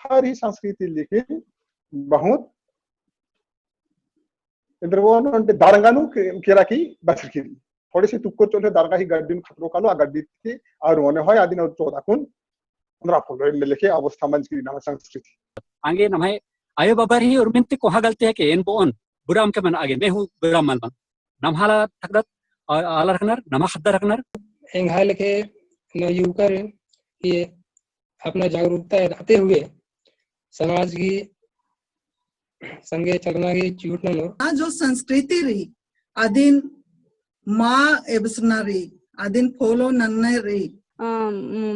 हरी संस्कृति लेकिन बहुत इंद्रवन అంటే దారంగాను కేరాకి బసర్కిరి थोड़ी सी तुक्को चोले दारगा ही गड्डिन खतरो कालो आ गड्डी थी और होने होय आदिन और चोदाकुन उनरा फोलो लेके अवस्था मंच की नाम संस्कृति आगे नमः आयो बाबर ही और मिनती को गलती है कि इन बोन बुराम के मन आगे मैं हूं बुराम मलबा नमहाला तकदत आला रखनर नमा खद्दा रखनर एंगाल के नयुकर ये अपना जागरूकता रहते हुए समाज की संगे चलना की चूट न जो संस्कृति रही आदिन माँ एबसना रही आदिन फोलो नन्ने रही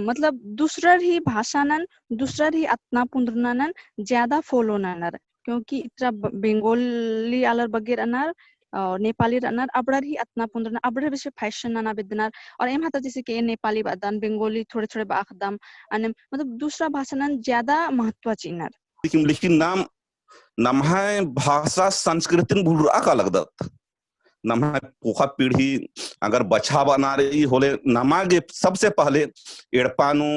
मतलब दूसरा ही भाषा नन दूसरा ही अपना पुंद्रनानन ज्यादा फॉलो ननर क्योंकि इतना बंगाली अलर बगैर अनर और नेपाली रनर अबड़र ही अपना पुंद्रना अबड़र विषय फैशन नना बिदनर और एम हाता जैसे कि नेपाली बादन बंगाली थोड़े थोड़े बाखदम अने मतलब दूसरा भाषा नन ज्यादा महत्व चिनर लेकिन नाम नमः भाषा संस्कृति बुरा का लगदत नमः पोखा पीढ़ी अगर बछा बना रही होले नमागे सबसे पहले एड़पानु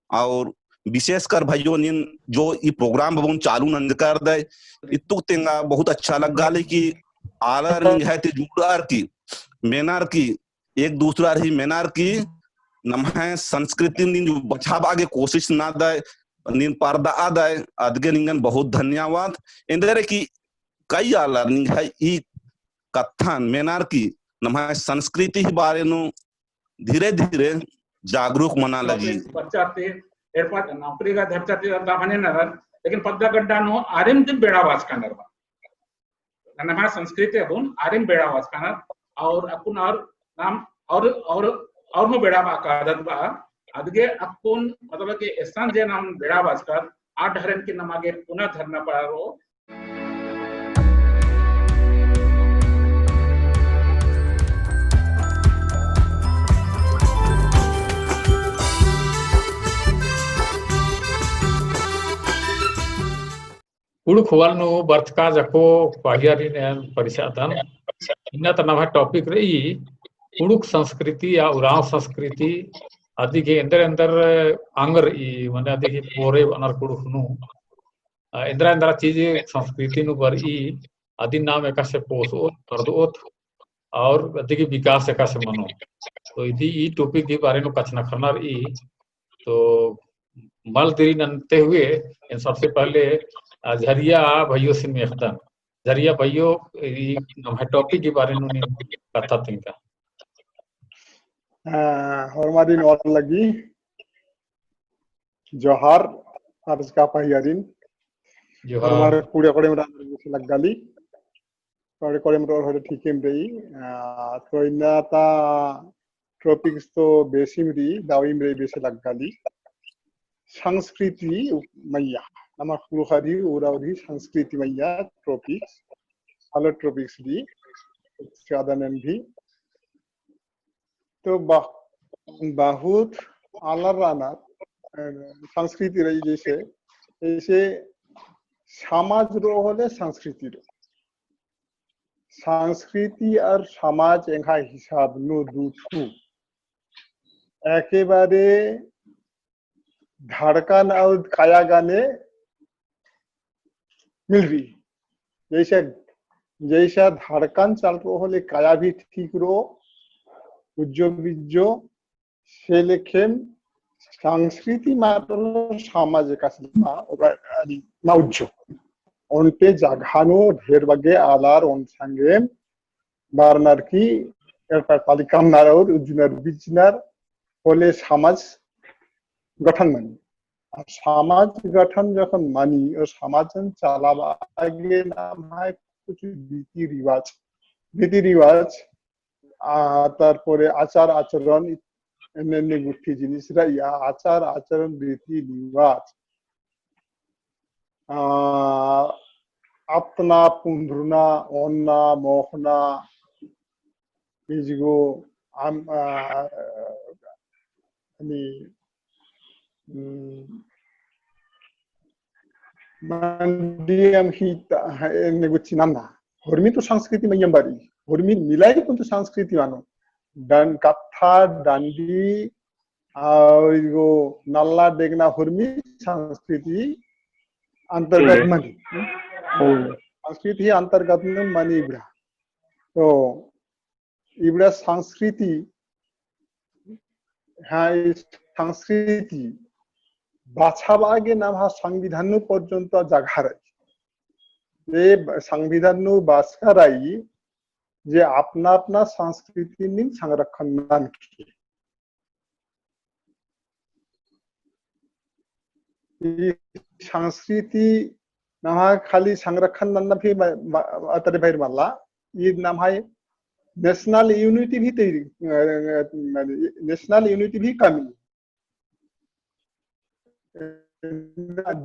और विशेषकर भाइयों ने जो ये प्रोग्राम बहुत चालू नंद कर दे इतुक तेंगा बहुत अच्छा लगा ले कि आलर है ते जुड़ार की मेनार की एक दूसरा रही मेनार की नमः संस्कृति जो बछा बागे कोशिश ना दे नीन पर्दा आदाय अदगे निंगन बहुत धन्यवाद इंदरे की कई आलर निंग है ई कथन मेनार की नमः संस्कृति ही बारे नु धीरे धीरे जागरूक मना लगी बच्चाते एरपाट नौकरी का धरचाते दामने नरर लेकिन पद्दा गड्डा नो आरिम दिन बेड़ा वाच का नरवा नमः संस्कृति अपुन आरिम बेड़ा वाच का नर और अपुन और नाम और नो बेड़ा वा का आदत बा अदगे अपुन मतलब कि स्थान जे नाम बेड़ा वाच कर आठ हरन की नमागे पुनः धरना पड़ा रो उड़ुक वालनु बर्थका जको पाहियारी ने परिषदन इन्ना तनावा टॉपिक रही उड़ुक संस्कृति या उराव संस्कृति आदि के अंदर अंदर आंगर ई माने आदि के पोरे अनर कुड़ुखनु इंद्रा इंद्रा चीज संस्कृति नु पर ई आदि नाम एका से पोसो परदोत और आदि के विकास एका से मनो तो इदी ई टॉपिक के बारे नु कचना खनर ई तो मल तेरी ननते हुए इन सबसे पहले झरिया भाइयों से मेखता झरिया भाइयों हम टॉपिक के बारे में कथा तिनका और हमारी नौत लगी जोहार आज का पहियारिन जोहार हमारे पूरे कोड़े में लग गली पूरे कोड़े में और ठीक है रही तो इन्ना ता टॉपिक्स तो बेसिम रही दावी में बेसे लग गली संस्कृति मैया नमः कुलहरी उरावरी संस्कृति मैया ट्रॉपिक्स अलग ट्रॉपिक्स भी साधन भी तो बहुत आलराना संस्कृति रही जैसे समाज रो होले संस्कृति और समाज एंगा हिसाब नो दूठू एकेबारे धड़कन और काया गाने मिल रही जैसा धड़कन चल रो होले काया भी ठीक रो उज्जो बिज्जो से लेखेम संस्कृति मात्र समाज का उज्जो उनपे जगहानो ढेर बगे आलार उन संगे बारनार की तालिकाम नार और उज्जुनर बिजनर होले समाज गठन मानी समाज गठन जखन मानी और समाजन चालाबा आगे नाम है कुछ रीति रिवाज तारपरे आचार आचरण एने गुठी जिनिसरा या आचार आचरण रीति रिवाज अपना पुंद्रुना ओन्ना मोहना इजिगो मंडियम ही नेगुची नामना हरमी तो संस्कृति में यंबारी हरमी मिलाई तो संस्कृति मानो डन कथा डंडी और यो नल्ला देखना हरमी संस्कृति अंतर्गत मनी संस्कृति ही अंतर्गत में मनी इबड़ा तो इबड़ा संस्कृति हाँ संस्कृति बाछाबागे नाम हा संविधान पर्यंत जगह रही ये संविधान बास्काराई जे अपना अपना संस्कृति निन संरक्षण नान की संस्कृति नाम खाली संरक्षण नान भी अतरे भाई माला ये नाम है नेशनल यूनिटी भी तेरी नेशनल यूनिटी भी कमी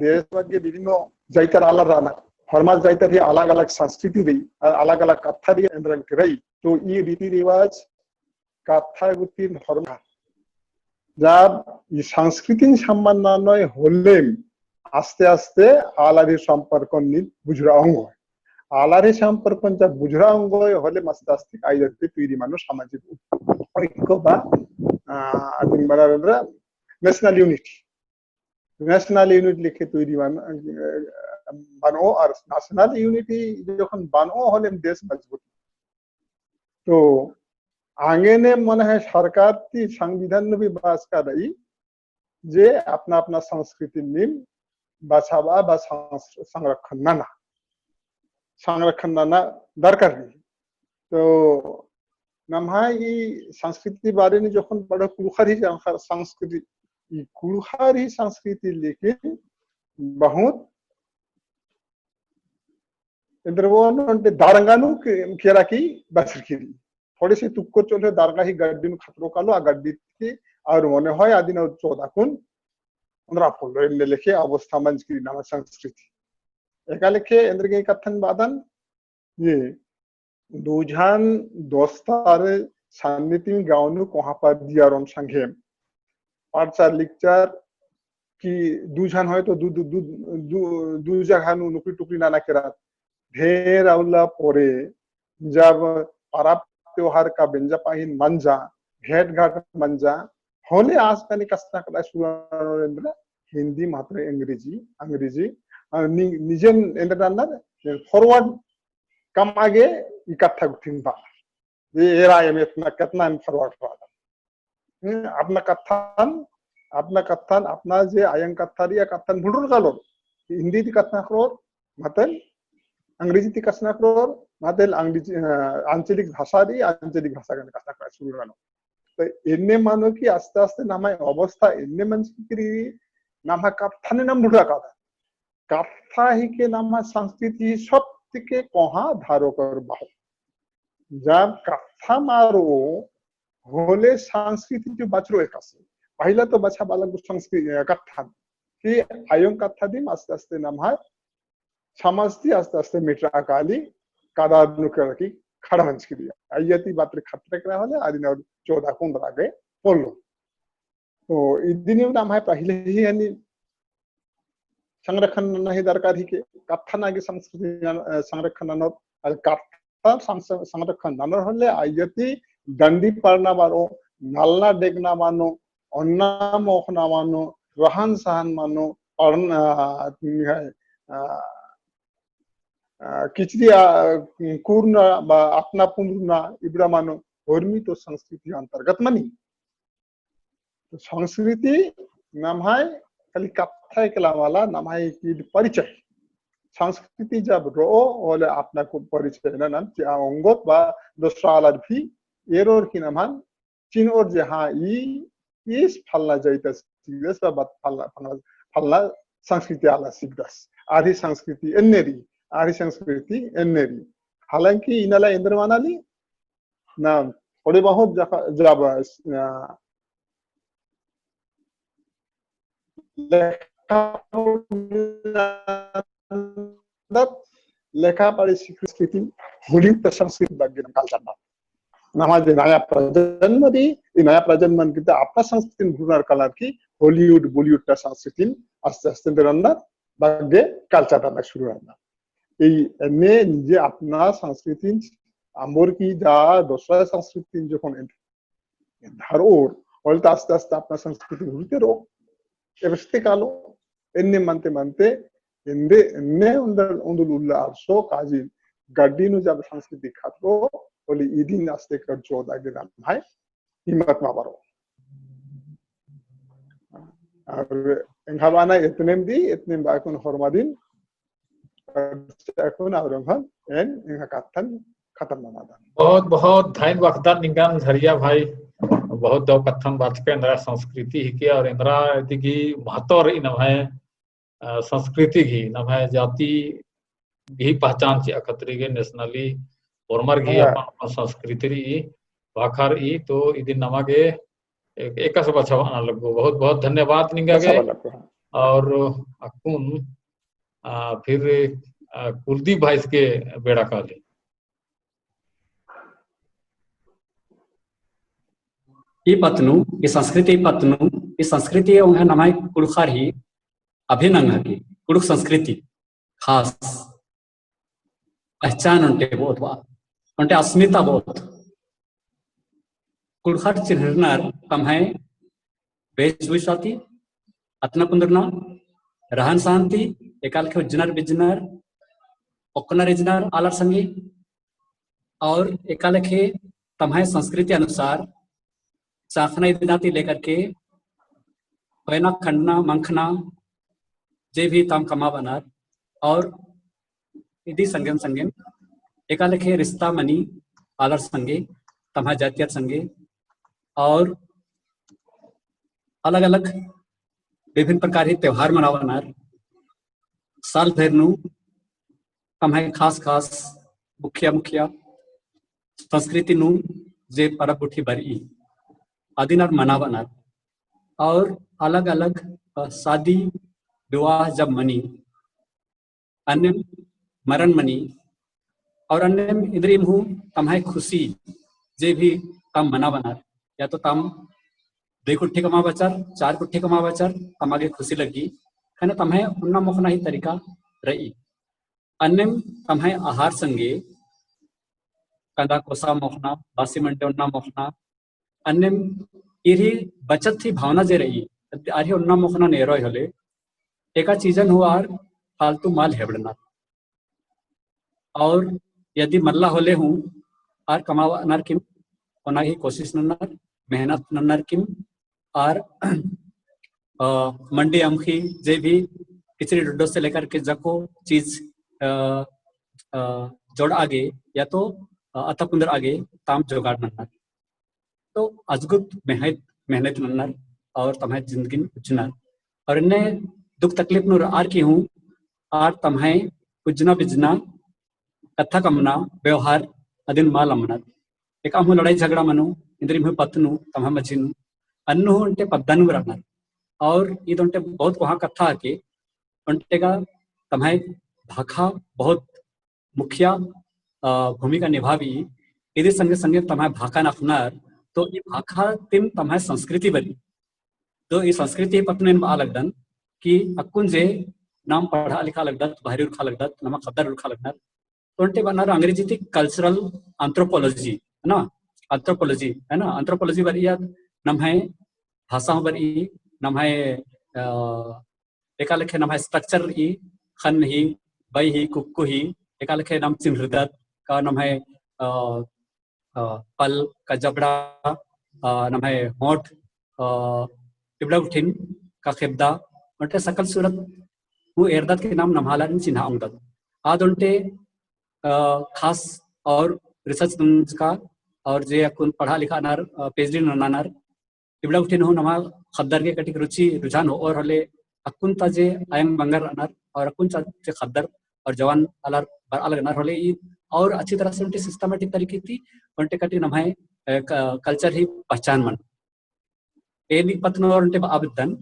देश के विभिन्न जाइतर अलग रहना फॉर्मल जाइतर ही अलग अलग संस्कृति रही अलग अलग कथा रही तो ये रीति रिवाज कथा गुती धर्म जब ये संस्कृति सम्मान होले आस्ते आस्ते आलारी संपर्क बुझरा अंग आलारी संपर्क जब बुझरा अंग होले आस्ते आस्ते आई जाते तैरी मानो सामाजिक ऐक्य बा नेशनल यूनिटी नेशनल यूनिटी लिखे तैरी बानो और नेशनल यूनिटी जखन बानो होले देश मजबूत तो आगे ने मन है सरकार की संविधान भी बास कर रही जे अपना अपना संस्कृति निम बचावा बा संरक्षण नाना दरकार नहीं तो नम्हाई संस्कृति बारे में जखन बड़ा कुलखारी संस्कृति लेकिन बहुत इंद्रवन दारंगानु केरा की बसरखिरी थोड़ी सी तुक्को चले दारगा ही गड्डी में खतरों का लो गड्डी की और मने होय आदि न 14 कुन 15 फुल इन लेखे अवस्था मंच की नाम संस्कृति एका लेखे इंद्र के कथन बादन ये दूजान दोस्तार सान्निध्य में गाउनु कोहा पर दियारों संघे पाठशाला लेक्चर की दूजान होय तो दू जगह नु नुकरी टुकरी नाना केरा ढेर अवला पोरे जब परब त्योहार का बेंजा पाहिन मंजा भेट घाट मंजा होले आज तनी कसना कला सुरेंद्र हिंदी मात्र अंग्रेजी निजन एंडरनर फॉरवर्ड कम आगे इकट्ठा गुथिन बा ये एरा में इतना कितना फॉरवर्ड रहा अपना कथन अपना जे आयंग कथारिया कथन भुडुर गालो हिंदी ती कथना करोर मतल अंग्रेजी ती कसना करोर मातेल आंचलिक भाषा दी आंचलिक भाषा का कथा कर शुरू करनो तो इन्ने मानो कि आस्ते आस्ते नामा अवस्था इन्ने मन की नामा कथा ने नाम बुढ़ा कथा ही के नामा संस्कृति सब के कोहा धारो कर बाहो जब कथा मारो होले संस्कृति जो बचरो एक पहला तो बचा बालक संस्कृति कथा कि आयं कथा दी आस्ते आस्ते नामा समझती आस्ते आस्ते मिट्रा काली कादार नुकर की खड़ा मंच की दिया आयती बात खतरे करा वाले आदि न 14 कुन रागे बोलो तो इदिनी नाम है पहले ही यानी संरक्षण नहीं दरकार ही के कथा नागे संस्कृति संरक्षण न कथा संरक्षण न होले आयती दंडी पड़ना बारो नालना डेगना मानो अन्ना मोखना मानो रहन सहन मानो और किचरी कूर्ना बा अपना पुनरुना इब्रा मानो धर्मी तो संस्कृति अंतर्गत मनी तो संस्कृति नाम है खाली कथा के वाला नाम है की परिचय संस्कृति जब रो और अपना को परिचय ना अंगत बा दूसरा अलग भी एरोर की नाम चीन और जहाँ इस फलना जाइता सीधस बा फलना संस्कृति आला सीधस आदि संस्कृति अन्यरी आदि संस्कृति अन्यरी हालांकि इनाला इंद्रवानाली ना थोड़े बहुत जब लेखा पढ़ी संस्कृति होलित संस्कृति ಬಗ್ಗೆ ಕಲ್ಚರ್ नमाज नया प्रजन्म दी नया प्रजन्म की अपना संस्कृति भूनार कलर की हॉलीवुड बॉलीवुड का संस्कृति आस्ते आस्ते अंदर ಬಗ್ಗೆ कल्चर करना शुरू करना ये निजे अपना संस्कृति आमोर की जा दूसरा संस्कृति जो कौन धरोर और आस्ते आस्ते अपना संस्कृति भूलते रहो एवस्ते कालो इन्ने मनते ne undul ulla arso kaji gadinu jab संस्कृति खात्रो बोली idin aste कर जो दागे नाम है हिम्मत मा बरो और इंघाबाना इतने दी इतने बाकुन हरमादिन এখন और हम एन इंघा काथन खत्म नमादा बहुत बहुत धन्यवाद निंगन झरिया भाई बहुत दो कथन बात के इंद्रा संस्कृति ही के और इंद्रा दिगी महत्व इन है संस्कृति की नम है जाति भी पहचान ची अखतरी के नेशनली फॉर्मर की अपन संस्कृति री वाखर ई तो इदिन नमागे एक सब अच्छा आना लगो बहुत बहुत धन्यवाद निंगा के और अकुन फिर कुलदीप भाई के बेड़ा काले ಈ ಪತ್ನು ಈ ಸಂಸ್ಕೃತಿ ಪತ್ನು ಈ ಸಂಸ್ಕೃತಿ है नमाय कुड़खार ही अभिनंग की कुड़ुक संस्कृति खास पहचान उनटे बहुत उनटे अस्मिता बहुत कुड़खार चिन्हनार कम है वेशभूषाती अतना पुंदरना रहन शांति एकाल के उज्जनार बिजनार ओकनार इजनार आलर संगी और एकाल के तमहे संस्कृति अनुसार चाखना दिनाती लेकर के पैना खंडना मंखना जे भी ताम कमा बनार और इदी संगम संगम एकाल के रिश्ता मनी आलर संगे तमहा जातियात संगे और अलग अलग विभिन्न प्रकार के त्योहार मनावनार साल भर नु तमहे खास खास मुखिया संस्कृति नु जे परब उठी बरी आदिनार मनावनार और अलग अलग शादी विवाह जब मनी अन्य मरण मनी और अन्य इधरिम हूँ तमहे खुशी जे भी तम मनावनार या तो तम 2 कुट्ठी कमा बचार 4 कुट्ठी कमा बचार तमागे खुशी लगी खाने तमहे उन्ना मोखना ही तरीका रही अन्य तमहे आहार संगे कंदा कोसा मोखना बासी मंटे उन्ना मोखना अन्य इरी बचत थी भावना जे रही आरी उन्ना मोखना नेरोय हले एका चीजन हुआ फालतू माल हेबड़ना और यदि मल्ला होले हूँ आर कमावा नर किम ओना ही कोशिश नन्नर मेहनत नन्नर किम और मंडी अमखी जे भी किचड़ी डुड्डो से लेकर के जको चीज जोड़ आगे या तो अतपुंदर आगे ताम जोगाड़ नन्नर तो अजगुत मेहनत नन्नर और तमहे जिंदगी उज्जनार और इन्हें दुख तकलीफ नु आर की हूँ आर तमहे उज्जना बिजना कथा कमना व्यवहार अदिन माल अमना एक अमु लड़ाई झगड़ा मनु इंद्री में पत्नु तमहे मचिनु अन्नु उनटे पद्दानु रहना और ये तो उनटे बहुत वहाँ कथा आके उनटे का तमहे भाखा बहुत मुखिया भूमिका निभावी इधर संगे संगे तमहे भाखा नफनार तो ये भाखा तिम तमहे संस्कृति बनी तो ये संस्कृति पत्ने लगदन कि अक्कुन जे नाम पढ़ा लिखा लगदत बाहरी उर्खा लगदत नमा खद्दर उर्खा लगदत तो उनटे बनार अंग्रेजी थी कल्चरल एंथ्रोपोलॉजी है ना एंथ्रोपोलॉजी बरी याद नम है भाषा बरी नम है एका लेखे नम है स्ट्रक्चर ई खन ही बई ही कुक्कु ही एका लेखे नम चिन्हृदत का नम है पल का जबड़ा नम है होठ टिबड़ा उठिन का खेबदा उनटे सकल सूरत वो एरदत के नाम नमहाला चिन्हा उंगदत आद उनटे खास और रिसर्च का और जे अकुन पढ़ा लिखा नार पीएचडी नानार टिबड़ा उठिन हो नमा खद्दर के कटिक रुचि रुझान हो और हले अकुन ताजे आयंग बंगर नार और अकुन ताजे खद्दर और जवान अलर अलग नार हले और अच्छी तरह से उनटे सिस्टमेटिक तरीके थी उनटे कटिक नमाय कल्चर ही पहचान मन एनी पत्न और उनटे आबिदन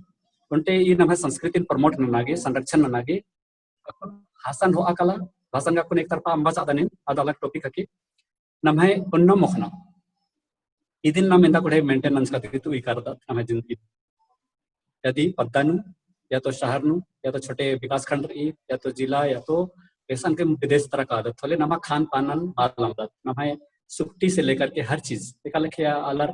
उनटे ये नमाय संस्कृति प्रमोट ननागे संरक्षण ननागे हासन हो अकला भाषण का एक तरफा अंबा चादने अलग टॉपिक हकी नमाय उन्ना मोखना इदिन नाम इंदा कुड़े मेंटेनेंस का तू ही करदा नमाय जिंदगी यदि पद्दानु या तो शहर नु या तो छोटे विकास खंड या तो जिला या तो ऐसा के विदेश तरह का आदत थोले नमा खान पानन आदत नमाय सुक्ति से लेकर के हर चीज एका लेखे अलर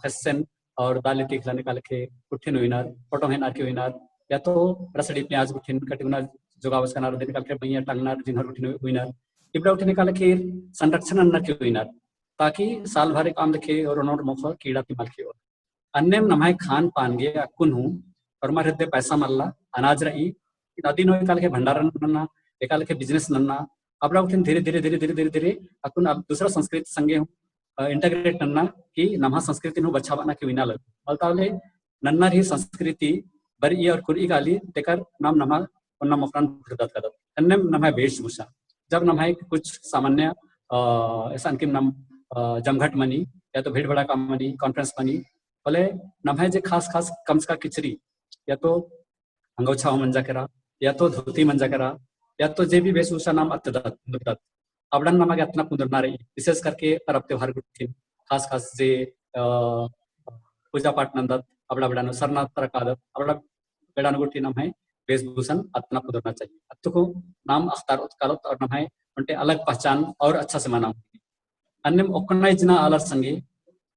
खसन और दाल खिलाने का लेखे उठिन हुइनार फोटो हेनार के हुइनार या तो रसड़ी प्याज उठिन कटिनार जोगावस कनार दिन काल के भैया टांगनार जिनहर उठिन विनर इबड़ा उठिन काल के संरक्षण अन्ना के विनर ताकि साल भर काम देखे और नोट मोफा कीड़ा तिमल के अन्य नमाय खान पान गे अकुन हूं और मारे दे पैसा मल्ला अनाज रही नदी नो काल के भंडारण नन्ना एकाल के बिजनेस नन्ना अबड़ा उठिन धीरे धीरे धीरे धीरे धीरे धीरे अकुन अब दूसरा संस्कृति संगे इंटीग्रेट नन्ना कि नम्हा संस्कृति नु बचावना के विना लग बलतावले नन्ना ही संस्कृति बरी और कुरी गाली तेकर नाम नमा उन्ना मफरान भरदत कदत अन्य नम्हा वेशभूषा जब नम्हा कुछ सामान्य ऐसा अंकिम नाम जमघट मनी या तो भीड़ भड़ा का मनी कॉन्फ्रेंस मनी बोले नम्हा जे खास खास कम्स का किचरी या तो अंगोछा मंजा करा या तो धोती मंजा करा या तो जे भी वेशभूषा नाम अत्यदत अबड़न नमागे अतना पुनरना रही विशेष करके परब त्योहार गुठिन खास खास जे पूजा पाठ नंदत अबड़ा बड़ा सरनाथ तरकादत अबड़ा बेड़ा गुठी नाम है वेशभूषण अतना पुनरना चाहिए अतुको नाम अख्तार उत्कालत और नाम है उनके अलग पहचान और अच्छा से माना अन्य ओकनाई जना आलर संगे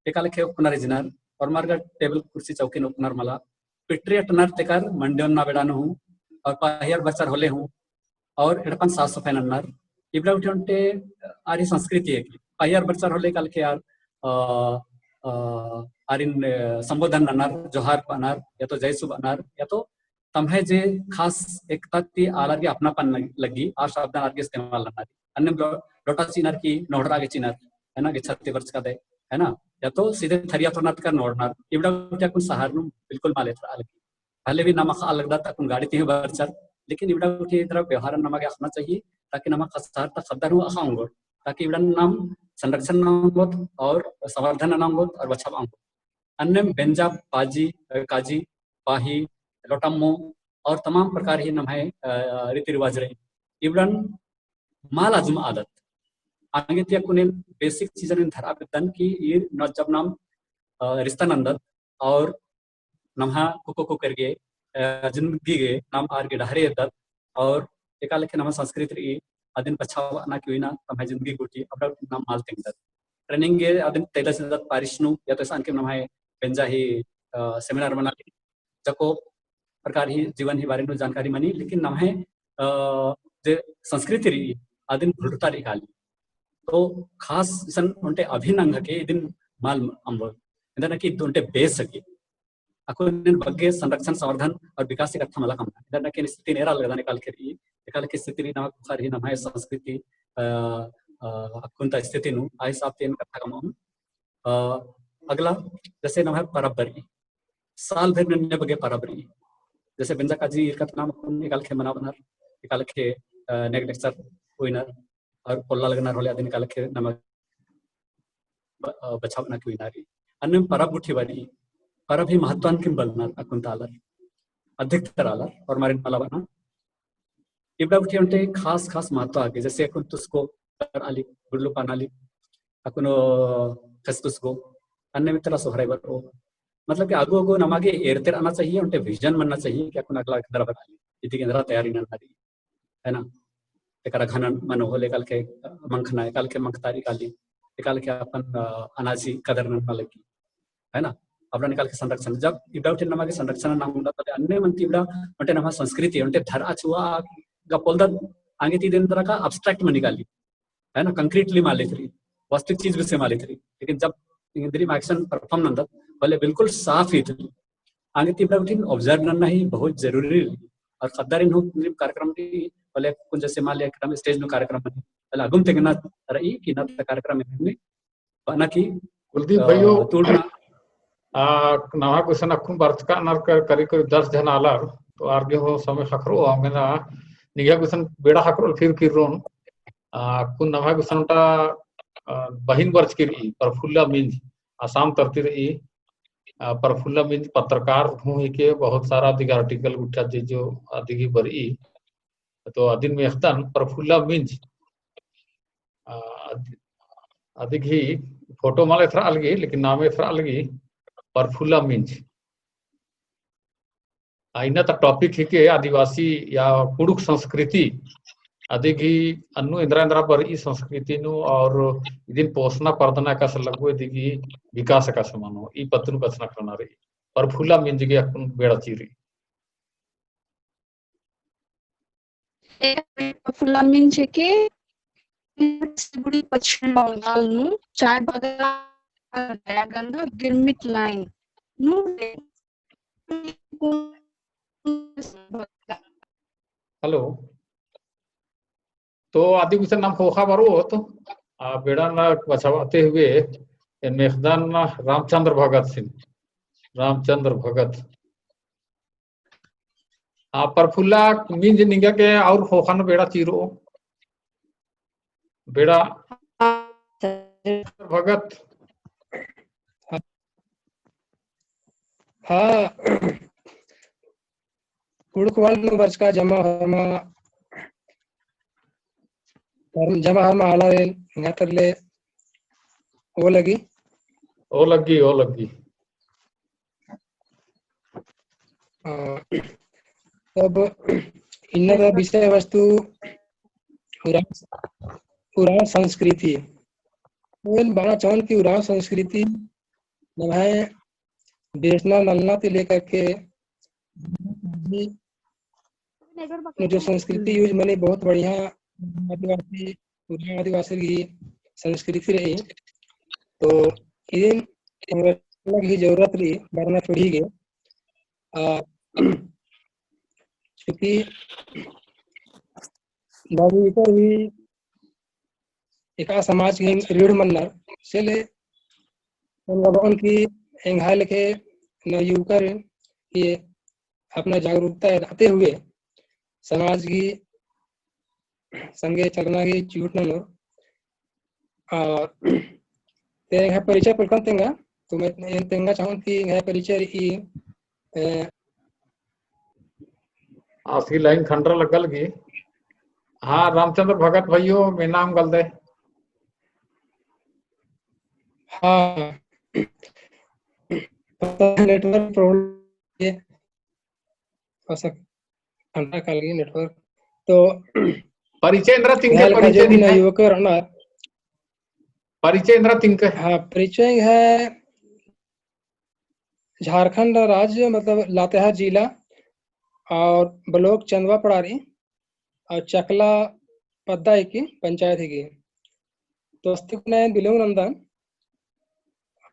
एकाल के ओकनारी जिनार और मार्ग टेबल कुर्सी चौकी ओकनार मला पिट्रियट नर तेकर मंडियन ना बेड़ा हूँ और पाहियर बच्चर होले हूँ और एडपन साफ सफाई नन्नर इबड़ा उठे उनटे आरी संस्कृति है कि पाहियर बच्चर होले काल के यार आरिन संबोधन नन्नर जोहार अनार या तो जय सुब अनार या तो तमहे जे खास एक तत्ती आलर के अपनापन लगी आ शब्द आर के इस्तेमाल नन्नर अन्य लोटा चिनर की नोडरा के चिनर है ना कि 36 वर्ष का दे है ना या तो सीधे थरिया तो नत कर नोडनार इबड़ा उठे कुछ सहार नु बिल्कुल माले अलग पहले भी नमक अलग दाता कुन गाड़ी थी बरचर लेकिन इबड़ा उठे इधर व्यवहार नमक आना चाहिए ताकि नमक खसार तक खबर हुआ आऊंगो ताकि इबड़ा नाम संरक्षण नांगोत और संवर्धन नांगोत और बचाव आऊंगो अन्य बेंजा पाजी काजी पाही लोटम्मो और तमाम प्रकार ही नमहे रीति रिवाज रहे इबड़न माल आजुम आदत आगे त्या कुने बेसिक चीजन धरा बिदन की ये न जब नाम रिश्ता नंदत और नमहा कुको करके जिंदगी गे नाम आर के ढहरे दत और एकाल के नम संस्कृति अदिन पछाव ना कि ना तम जिंदगी गुटी अब नाम माल तेंग दत ट्रेनिंग गे अदिन तेला से दत पारिशनु या तो सान के नम है बेंजा ही सेमिनार बना जको प्रकार ही जीवन ही बारे में जानकारी मनी लेकिन नम है जे संस्कृति रही अदिन भुलता रही खाली तो खास सन उनटे अभिनंग के दिन माल अंबोल इंदना की उनटे बेस सके अकुन बग्गे संरक्षण संवर्धन और विकास के अर्थ मला कम इंदना के स्थिति नेरा लगदाने काल के स्थिति री नमक बुखार ही नमाय संस्कृति अकुन ता स्थिति नु आई हिसाब तेन कथा कम अगला जैसे नमः परबरी साल भर ने बगे परबरी जैसे बेंजा काजी कत नाम अकुन निकाल के मना बनार निकाल के नेक लेक्चर विनर और पोल्ला लगना रोले आदि निकाल के नमक बचावना की विनारी अन्य परब उठी वाली परब ही महत्वान किम बलनार अकुन तालर अधिकतर आलर और मारे मला बना इबड़ा उठी उनटे खास खास महत्व आगे जैसे अकुन तुसको आली गुल्लू पानाली अकुन खसतुसको अन्य मित्र सोहराई बरो मतलब कि आगो आगो नमागे एरतेर आना चाहिए उनटे विजन बनना चाहिए कि अकुन अगला केंद्र बनाली इति केंद्र तैयारी नन्नारी है ना एकरा घनन मनो होले काल के मंखना काल के मंखतारी काली काल के अपन अनाजी कदर न लगी है ना अपना निकाल के संरक्षण जब इबड़ा उठे नमागे संरक्षण नाम होता तो अन्य मंत्री इबड़ा उनटे नमा संस्कृति उनटे धरा छुआ गपोलदा आगे ती दिन तरह का अब्स्ट्रैक्ट में निकाली है ना कंक्रीटली माले थी वास्तविक चीज से माले थी लेकिन जब इंद्री एक्शन परफॉर्म नंदत भले बिल्कुल साफ ही थी आगे ती इबड़ा उठी ऑब्जर्व करना ही बहुत जरूरी और खद्दारिन हो कार्यक्रम की भले कुछ जैसे मान लिया स्टेज में कार्यक्रम बने भले अगुम तेगना रही कि न कार्यक्रम में बना की कुलदीप भाइयों तोड़ना नवा क्वेश्चन अखुन बर्थ का नर करी करी 10 जन आलार तो आगे हो समय खखरो आमेना निगा क्वेश्चन बेड़ा खखरो फिर किरोन कुन नवा क्वेश्चन टा बहिन वर्ष की रही प्रफुल्ला मिंज आसाम तरती रही प्रफुल्ला मिंज पत्रकार हूँ के बहुत सारा अधिक आर्टिकल उठा दे जो अधिक बरी तो अदिन में अख्तन प्रफुल्ला मिंज अधिक ही फोटो माले थरा अलगी लेकिन नामे थरा अलगी प्रफुल्ला मिंज आइना तक टॉपिक है के आदिवासी या कुड़ुक संस्कृति अधिक ही अन्नु इंद्रा इंद्रा पर ई संस्कृति नु और इदिन पोषणा पर्दना का लगो दिगी विकास का समानो ई पत्नु कथना करना रही प्रफुल्ला मिंज के अपन बेड़ा चीरी प्रफुल्ला मीन છે કે સિલિગુડી પશ્ચિમ બંગાળનું ચાય બગાન દયાગંગા ગિરમિટ લાઈન નું हेलो तो आदि कुछ नाम खोखा बारो तो बेड़ान बचाते हुए मेखदान रामचंद्र भगत सिंह रामचंद्र भगत प्रफुल्ला मीन निंगा के और खोखा न बेड़ा चीरो बेड़ा भगत हाँ कुड़कवाल नु वर्ष का जमा हरमा आला रे ngaterle ओ लगी अब इन्नर विषय वस्तु पुराण संस्कृति इन बारा चौन की उराव संस्कृति नभाए देशना नलना से लेकर के जो संस्कृति यूज मैंने बहुत बढ़िया आदिवासी की संस्कृति रही तो इन की जरूरत रही बढ़ना पड़ी गए क्योंकि भी एक समाज की रीढ़ मन्नर से ले की एंघा लिखे नवयुवकर ये अपना जागरूकता रहते हुए समाज की संगे चलना की चूट न तेंगा परिचय पलकन तेंगा तो मैं तेंगा चाहूँ कि यह परिचय की आसकी लाइन खंडर लगल की हाँ रामचंद्र भगत भाइयों मैं नाम गल दे हाँ नेटवर्क प्रॉब्लम ये ठंडा काल की नेटवर्क तो परिचय इंद्रा तिंके परिचय नहीं युवकर ना परिचय इंद्रा तिंके हाँ परिचय है झारखंड राज्य मतलब लातेहार जिला और ब्लॉक चंदवा पड़ारी और चकला पद्दा की पंचायत की तो बिलोंग नंदन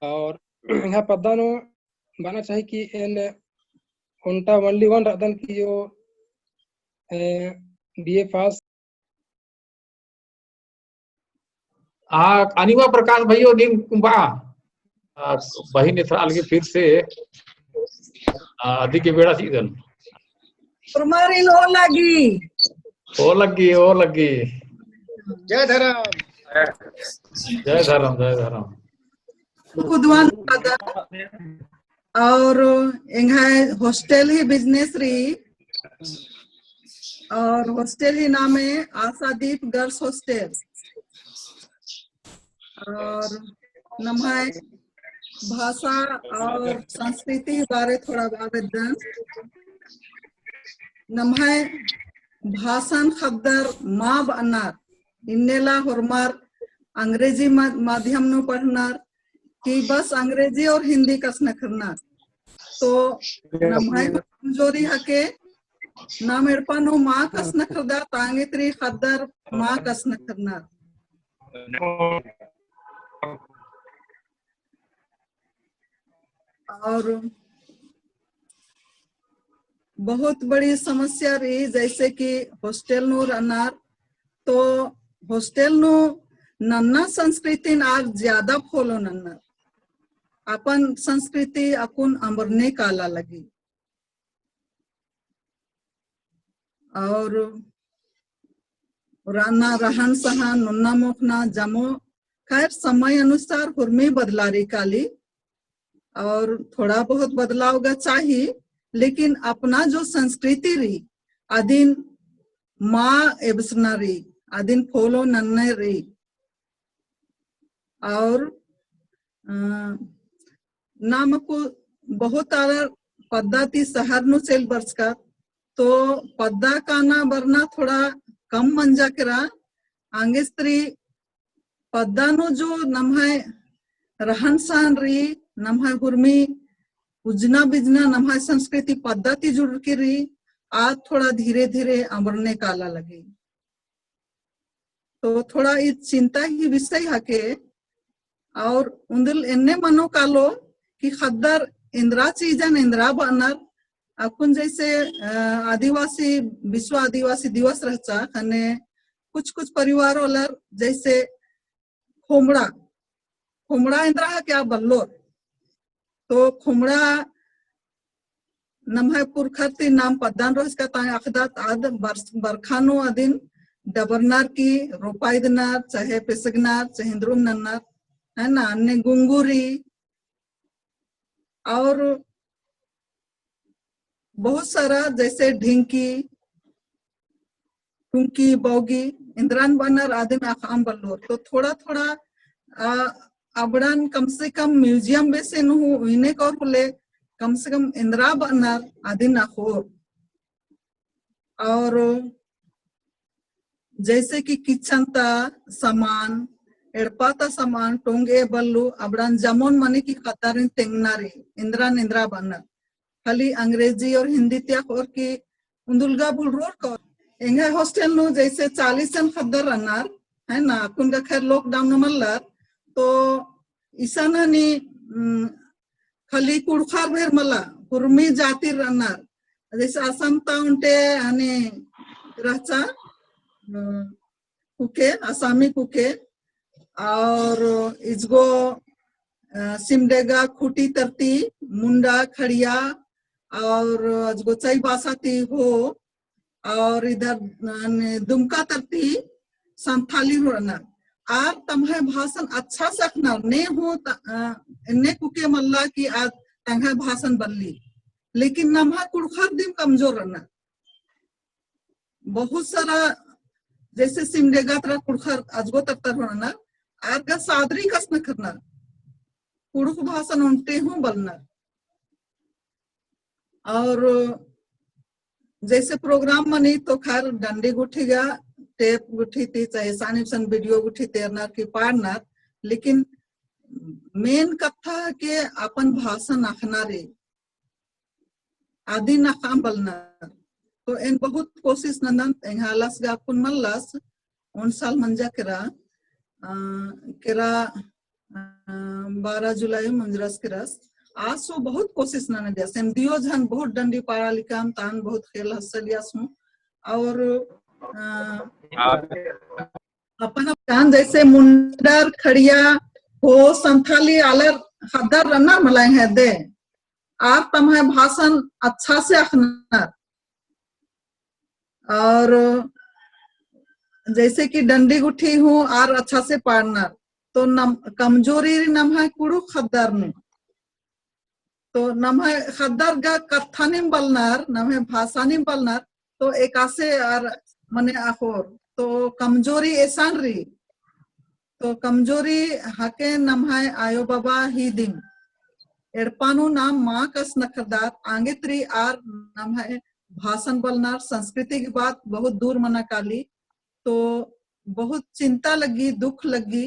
और यहाँ पद्दा नो बना चाहिए कि इन उनटा वनली वन रदन की जो बीए पास अनिवा प्रकाश भाइयों दिन कुंभा बही ने अलगे फिर से अधिक के बेड़ा सीजन तुम्हारी लो लगी जय धर्म जय धर्म जय धर्म खुदवान और हॉस्टल ही बिजनेस रही और हॉस्टल ही नाम है आशादीप गर्ल्स हॉस्टल और नम्हा भाषा और संस्कृति बारे थोड़ा आवेदन नम्हा भाषण खद्दर माँ बनना इन्नेला हरमार अंग्रेजी माध्यम नो पढ़ना कि बस अंग्रेजी और हिंदी कसना करना तो नम्हाई कमजोरी हके ना मेरे पानो माँ कसना करदा तांगे तरी खद्दर माँ कसना करना और बहुत बड़ी समस्या रही जैसे कि हॉस्टल नो रनार तो हॉस्टल नो नन्ना संस्कृति आग ज्यादा फॉलो नन्ना अपन संस्कृति अकुन अमरने काला लगी और राना रहन सहन नुन्ना मुखना जमो खैर समय अनुसार हुर्मी बदलारी काली और थोड़ा बहुत बदलाव का चाहिए लेकिन अपना जो संस्कृति रही आदिन माँ एबसना रही आदिन फॉलो नन्ने रही और नाम को बहुत आर पद्धति शहर नु सेल वर्ष का तो पद्दा का ना बरना थोड़ा कम मंजा करा आंगे स्त्री पद्दा नो जो नम्हा रहन सहन रही नम्हा हुर्मी उजना बिजना नम्हा संस्कृति पद्धति जुड़ के रही आज थोड़ा धीरे धीरे अमरने काला लगे। तो थोड़ा ये चिंता ही विषय है के और उंदिल एन्ने मनो कालो कि खद्दर इंदिरा चीजन इंदिरा बनर अपन जैसे आदिवासी विश्व आदिवासी दिवस रहता खने कुछ परिवार वाला जैसे खोमड़ा इंदिरा है क्या बल्लोर तो खोमड़ा नमः पुरखरती नाम पदान रोज का तांग अखदात आद बरखानो अदिन डबरनार की रोपाइदनार चाहे पिसगनार चाहे हिंद्रुम नन्नार है ना अन्य गुंगुरी और बहुत सारा जैसे ढिंकी टुंकी बौगी इंद्रान बनर आदि में आखाम बल्लोर। तो थोड़ा थोड़ा अबड़न कम से कम म्यूजियम में से नु इन्हें कौर बोले कम से कम इंदिरा बनर आदि ना हो। और जैसे कि किचन ता सामान एड़पाता सामान टोंगे बल्लू अबड़न जमोन मनी की खतरिन तेंगनारी इंदिरा बनर खाली अंग्रेजी और हिंदी त्याग और की उंदुलगा बुल रोड को एंगे हॉस्टल नु जैसे 40 जन खद्दर रनार है ना कुन का खैर लॉकडाउन न मल्लर तो ईसाना नी खाली कुड़खार भेर मला कुर्मी जाति रनार जैसे असम ता उनटे हने रहचा कुके आसामी कुके और इसको सिमडेगा खुटी तरती मुंडा खड़िया और जो चई बासाती हो और इधर दुमका तरती संथाली होना आर तमहे भाषण अच्छा सकना ने हो ने कुके मल्ला की आज तंगे भाषण बल्ली लेकिन नमहा कुड़खर दिम कमजोर रहना बहुत सारा जैसे सिमडेगा तरह कुड़खर अजगो तरतर होना आर का सादरी कस न करना कुड़ख भाषण उनते हूँ बलना। और जैसे प्रोग्राम मनी तो खैर डंडी गुठी गया टेप गुठी थी चाहे सानिपसन वीडियो गुठी तेरनार की पारनार लेकिन मेन कथा के अपन भाषण आखना रे आदि ना काम बलना। तो इन बहुत कोशिश नंदन एंगालस गा अपन मल्लस उन साल मंजा केरा 12 जुलाई मंजरस केरस आज सो बहुत कोशिश न दिया सेम दियो जन बहुत डंडी पारा लिकाम तान बहुत खेल हसलिया सु और अपन जान जैसे मुंडर खड़िया हो संथाली आलर खदर रना मलाई है दे आप तमहे भाषण अच्छा से अखना और जैसे कि डंडी गुठी हूँ और अच्छा से पढ़ना तो कमजोरी नमहा कुड़ू खद्दर ने तो नमहे खद्दर गा कथानिम बलनार नमहे भाषानिम बलनार तो एकासे और मने आखोर तो कमजोरी ऐसान री तो कमजोरी हके नमहे आयो बाबा ही दिन एड़पानु नाम माँ कस नखदार आगे त्री आर नमहे भाषण बलनार संस्कृति की बात बहुत दूर मना काली तो बहुत चिंता लगी दुख लगी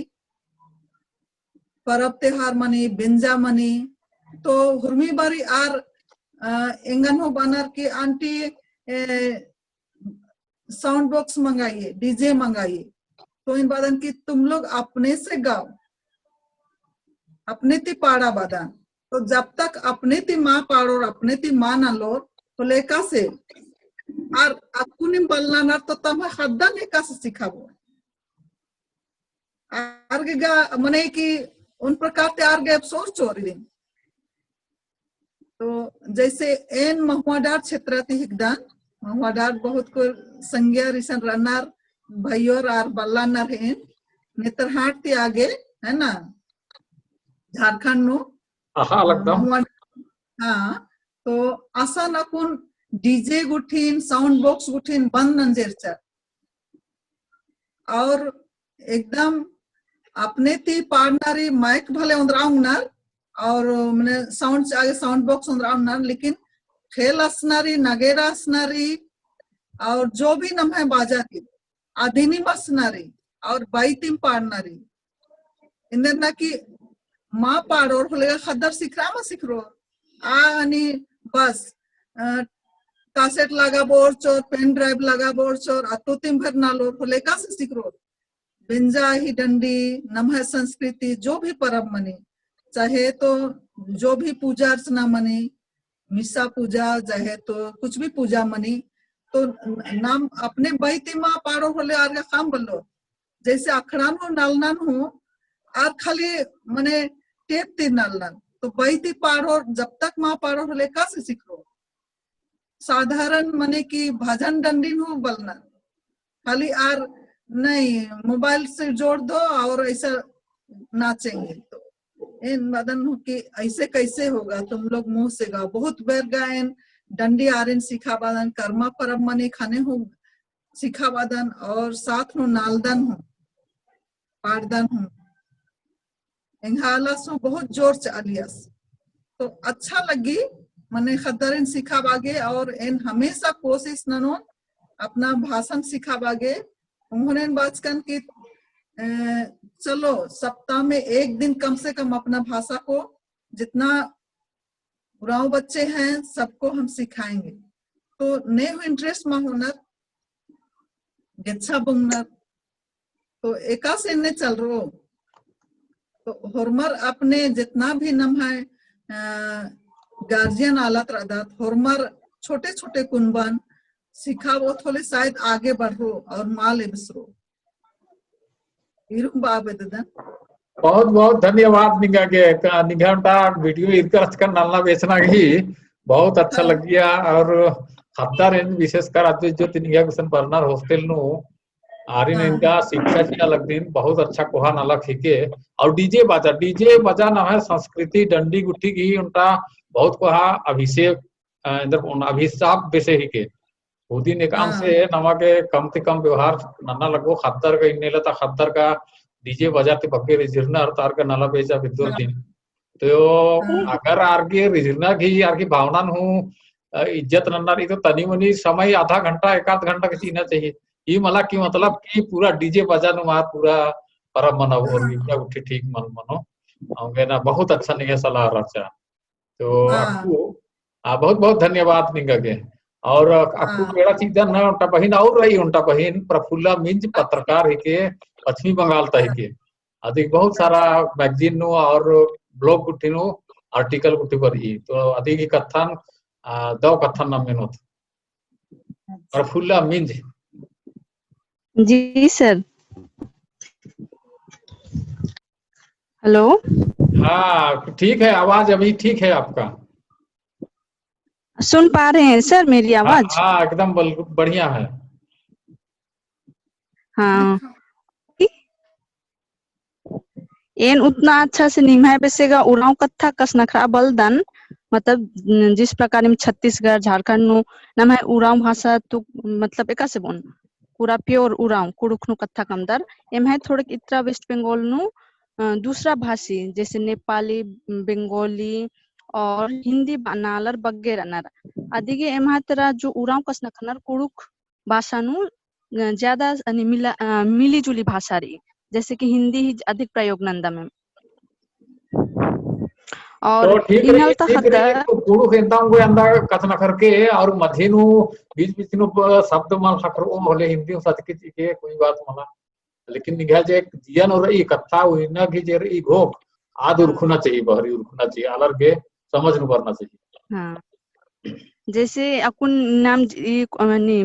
परब त्योहार मनी बिंजा मनी तो हुर्मी बारी आर एंगन हो बानर की आंटी साउंड बॉक्स मंगाइए डीजे मंगाइए तो इन बादन की तुम लोग अपने से गाओ अपने ती पाड़ा बादान तो जब तक अपने ती माँ पाड़ो और अपने ती माँ ना लो तो लेका से और अकुनिम बलना ना तो तम खद्दा ने का से सिखाबो आर्गेगा मने की उन प्रकार ते आर्गे अफसोस चोरी दिन तो जैसे एन महुआडार क्षेत्र ती हिकदान महुआडार बहुत को संज्ञा रिसन रनार भाइयों आर बल्लानार हैं नेत्रहाट ती आगे है ना झारखंड नो हाँ तो आसान अकुन डीजे गुठीन साउंड बॉक्स गुठीन बंद नंजेरचा और एकदम अपने ती पाड़नारी माइक भले उंदराउंगनार और मैंने साउंड आगे साउंड बॉक्स उंदराउंगनार लेकिन खेल असनारी नगेरा असनारी और जो भी नम है बाजा की आधीनी असनारी और बाईतिम पाड़नारी इंदर ना की माँ पाड़ और होलेगा खदर सिखरा मा सिखरो आनी बस कासेट लगा बोर चोर पेन ड्राइव लगा बोर चोर अतुतिम भर नालोर होले का से सिकरो बिंजा ही डंडी नमः संस्कृति जो भी परब मनी चाहे तो जो भी पूजा अर्चना मनी मिसा पूजा चाहे तो कुछ भी पूजा मनी तो नाम अपने बैती माँ पारो होले आर का काम बोलो जैसे अखड़ान हो नालनान हो आर खाली मने टेप ती नालनान तो बैती पारो जब तक माँ पारो होले का से सिखो साधारण मने की भजन डंडी हो बलना खाली आर नहीं मोबाइल से जोड़ दो और ऐसा नाचेंगे तो इन मदन हो कि ऐसे कैसे होगा तुम लोग मुंह से गाओ बहुत बेर गायन डंडी आर्यन सिखावादन कर्मा परब मने खाने हो सिखावादन और साथ में नालदन हो पारदन हो इंघाला सो बहुत जोर चालियस तो अच्छा लगी मने खदरन सिखावागे और इन हमेशा कोशिश ननो अपना भाषण सिखावागे उन्होंने बातकन की चलो सप्ताह में एक दिन कम से कम अपना भाषा को जितना उराव बच्चे हैं सबको हम सिखाएंगे तो ने इंटरेस्ट में होना गेच्छा बुंगना तो एका से ने चल रो तो होरमर अपने जितना भी नम है गार्जियन आलत रदात होरमर छोटे छोटे कुनबान सिखावो थोड़े शायद आगे बढ़ो और माल बिसरो बहुत बहुत धन्यवाद निगा के निघंटा वीडियो इरकर कर नालना बेचना ही बहुत अच्छा लग गया और खद्दार इन विशेषकर आज जो निगा कुसन बर्नर हॉस्टल नु आरिन इनका शिक्षा की अलग दिन बहुत अच्छा कोहा नाला खीके और डीजे बाजा ना है संस्कृति डंडी गुट्ठी की उनका बहुत कोहा अभिषेक इधर अभिशाप बेसे ही के उदिन एकांत से नमा के कम से कम व्यवहार नन्ना लगो खद्दर का इन्ने लता खद्दर का डीजे बजाते बके रिजर्ना और तार का नाला बेचा विद्युत दिन तो अगर आरके रिजर्ना की आरकी भावना हूँ इज्जत नन्ना रही तो तनी मनी समय आधा घंटा एक आध घंटा के चीना चाहिए ये मला की मतलब कि पूरा डीजे बजा नु मार पूरा परब मनाओ और विद्या उठी ठीक मन मनो होंगे ना बहुत अच्छा नहीं सलाह रचा तो आपको बहुत बहुत धन्यवाद निगा के और आपको बेड़ा चीज ना उनका बहन और रही उनका बहन प्रफुल्ला मिंज पत्रकार है के पश्चिमी बंगाल तक के अधिक बहुत सारा मैगजीन नु और ब्लॉग गुट्ठी नु आर्टिकल गुट्ठी पर ही तो अधिक कथन दो कथन नाम में प्रफुल्ला मिंज जी सर हेलो हाँ ठीक है आवाज अभी ठीक है आपका सुन पा रहे हैं सर मेरी आवाज हाँ एकदम बढ़िया है हाँ एन उतना अच्छा से निमाय बेसेगा उराव कथा कसनखरा बलदन मतलब जिस प्रकार में छत्तीसगढ़ झारखंड नु नम है उराव भाषा तो मतलब एका से बोन पूरा प्योर उराव कुड़ुख नु कथा कमदर एम है थोड़े इतना वेस्ट बंगाल नु दूसरा भाषी जैसे नेपाली बंगाली और हिंदी नालर बग्गे नर अधिक एमहातरा जो उराव कसना खनर कुड़ुक भाषा नु ज्यादा मिली जुली भाषा रही जैसे कि हिंदी ही अधिक प्रयोग नंदा में और तो ठीक रही तो कुड़ुक एंताम को अंदर कसना करके और मधेनु बीच नु शब्द मान खकर ओ होले हिंदी सतकी के कोई बात मला लेकिन निघा जे जियन और ई कथा उइना की जे ई घोक आद उरखुना चाहिए बहरी उरखुना चाहिए अलर के समझ न करना चाहिए हाँ जैसे अकुन नाम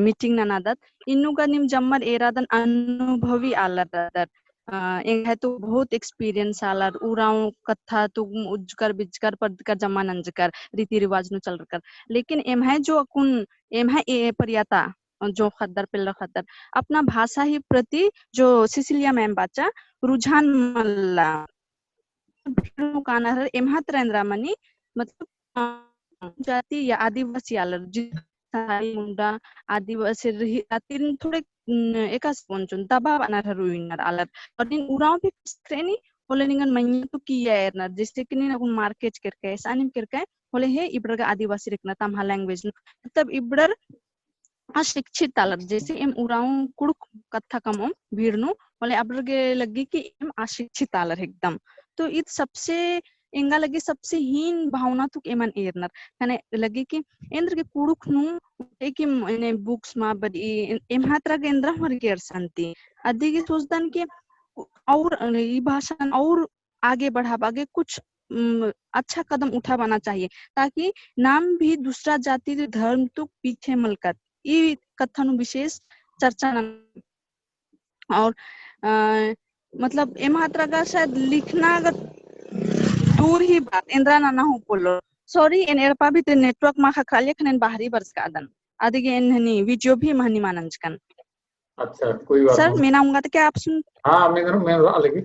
मीटिंग नानादत इन्नु का निम जम्मर एरादन अनुभवी आलर है तो बहुत एक्सपीरियंस आलर उराव कथा तो उजकर बिजकर पदकर जमानंजकर रीति रिवाज नु चल कर लेकिन एम है जो अकुन एम है ए परियाता जो खद्दर पिल्लर खद्दर अपना भाषा ही प्रति जो सिसिलिया मैम बाचा रुझान मल्ला कानर एमहत रेंद्रामनी मतलब जाति या आदिवासी आलर मुंडा आदिवासी रही थोड़े एकास पोंचुन दबाव अनार रुइनर आलर और दिन उराव भी क्रेनी होले निगन मन्य तो किया एरनर जैसे कि निन मार्केट करके सानिम करके होले हे इब्रग आदिवासी रखना तम लैंग्वेज तब इब्रर अशिक्षित आलर जैसे एम उराव कुड़ुक कथा कम भीड़नु होले अब्रगे लगी कि एम अशिक्षित आलर एकदम तो इत सबसे इंगा लगे सबसे हीन भावना तुक एमन एरनर कने लगे कि इंद्र के कुड़ुक नु एक इने बुक्स मा बडी एमहात्रा के इंद्र मर के शांति आदि के सोचदन के और ई भाषा और आगे बढ़ावा आगे कुछ अच्छा कदम उठावाना चाहिए ताकि नाम भी दूसरा जाति धर्म तो पीछे मलकत ये कथन विशेष चर्चा न और मतलब एमात्रा का शायद लिखना अगर दूर ही बात इंद्रा ना हो बोलो सॉरी इन एरपा भी ते नेटवर्क मा खाली खनन बाहरी बरस का आदन आदि के इनहनी वीडियो भी महनी मानंजकन। अच्छा कोई बात सर नहीं। मैं नाऊंगा तो क्या आप सुन हाँ मैं अलग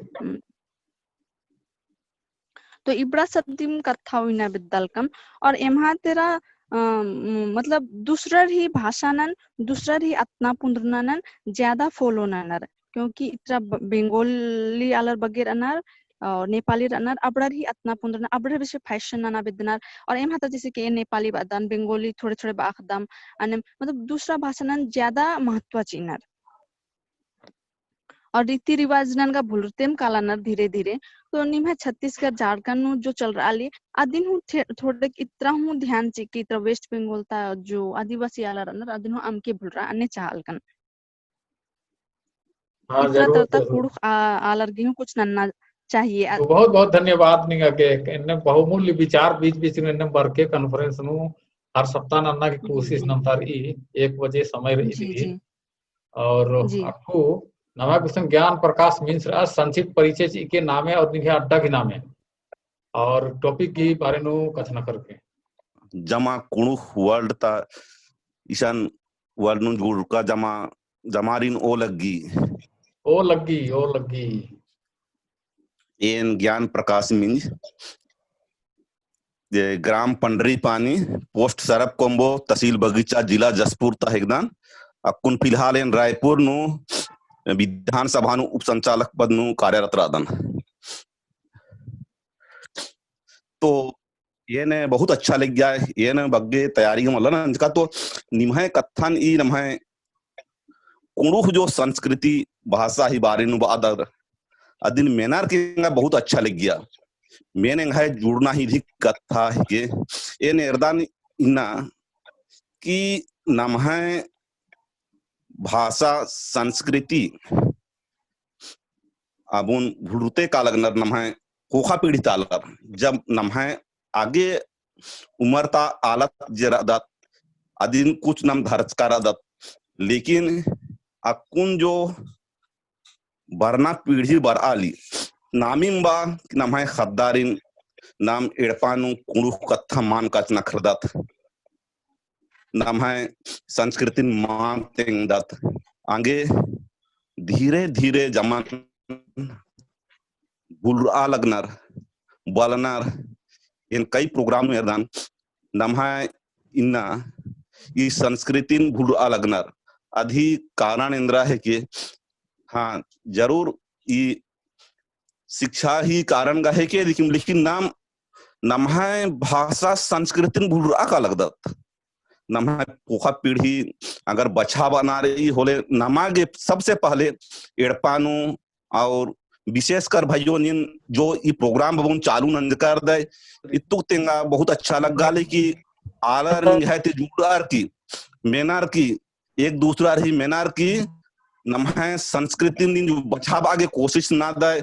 तो इबड़ा सब्दिम कथा हुई बिद्दलकम और एमहा तेरा मतलब दूसरा ही भाषानन दूसरा ही अतना पुंद्रनानन ज्यादा फॉलो ननर क्योंकि इतना बंगाली आलर बगैर अनर और नेपाली अनर अबड़र ही अतना पुंद्रना अबड़र विषय फैशन नना बिदनर और एमहा तो जैसे कि नेपाली बादन बंगाली थोड़े थोड़े बाखदम अने मतलब दूसरा भाषानन ज्यादा महत्व चिनर और रीति रिवाज नन का भूलतेम कालानर धीरे धीरे तो निम्हा छत्तीसगढ़ झारखंड नु जो चल रहा ली आदिन हूँ थोड़े इतना हूँ ध्यान ची कि वेस्ट बंगाल ता जो आदिवासी आला रनर आदिन हूँ अमके भूल रहा अन्य चाहल कन हाँ इतना जरूर तरता जरूर। कुड़ आलर गिहूँ कुछ नन्ना चाहिए तो बहुत बहुत धन्यवाद निगा के इन्ने बहुमूल्य विचार बीच बीच में इन्ने बरके कॉन्फ्रेंस नु हर सप्ताह नन्ना की कोशिश नंतर ई 1 बजे समय रही जी थी जी और जी आपको नवा कुछ ज्ञान प्रकाश मिश्र संक्षिप्त परिचय ची के नामे और निखे अड्डा के नामे और टॉपिक की बारे नु कथन करके जमा कुणु वर्ल्ड ता ईशान वर्ल्ड नु जुड़ का जमा जमारिन ओ लगी एन ज्ञान प्रकाश मिंज जे ग्राम पंडरी पानी पोस्ट सरप कोम्बो तहसील बगीचा जिला जसपुर तहगदान अकुन फिलहाल इन रायपुर नु विधानसभा नु उप संचालक पद नु कार्यरत रादन। तो ये ने बहुत अच्छा लग गया ये ने बग्गे तैयारी मतलब ना इनका तो निमहे कथन ई नमहे कुणुख जो संस्कृति भाषा ही बारे नु बादर अदिन मेनार के बहुत अच्छा लग गया मैंने है जुड़ना ही भी कथा है के ये निर्दान इना कि नमहे भाषा संस्कृति अबुन भूलते का लगनर नमहे कोखा पीढ़ी तालर जब नमहे आगे उमरता आलत जरादत अदिन कुछ नम धरच करादत लेकिन अकुन जो बरना पीढ़ी बर आली नामिम बा नमहे खद्दारिन नाम एड़पानु कुणु कथा मान कच नखरदत नमहे संस्कृति मान तेंगदत आगे धीरे धीरे जमान बुलरा लगनर बलनर इन कई प्रोग्राम में दान नमहे इन्ना ये संस्कृति बुलरा लगनर अधि कारण इंद्रा है कि हाँ जरूर ये शिक्षा ही कारण का है कि लेकिन नाम नमहे भाषा संस्कृति बुलरा का लगदत नमहे पोखा पीढ़ी अगर बचा बना रही होले नमागे सबसे पहले एड़पानु और विशेषकर भाइयों निन जो ये प्रोग्राम बबुन चालू नंद कर दे इतुक तेंगा बहुत अच्छा लगा ले कि आलर है ते जुड़ार की मेनार की एक दूसरा रही मेनार की नमहे संस्कृति निन जो बचावा के कोशिश ना दे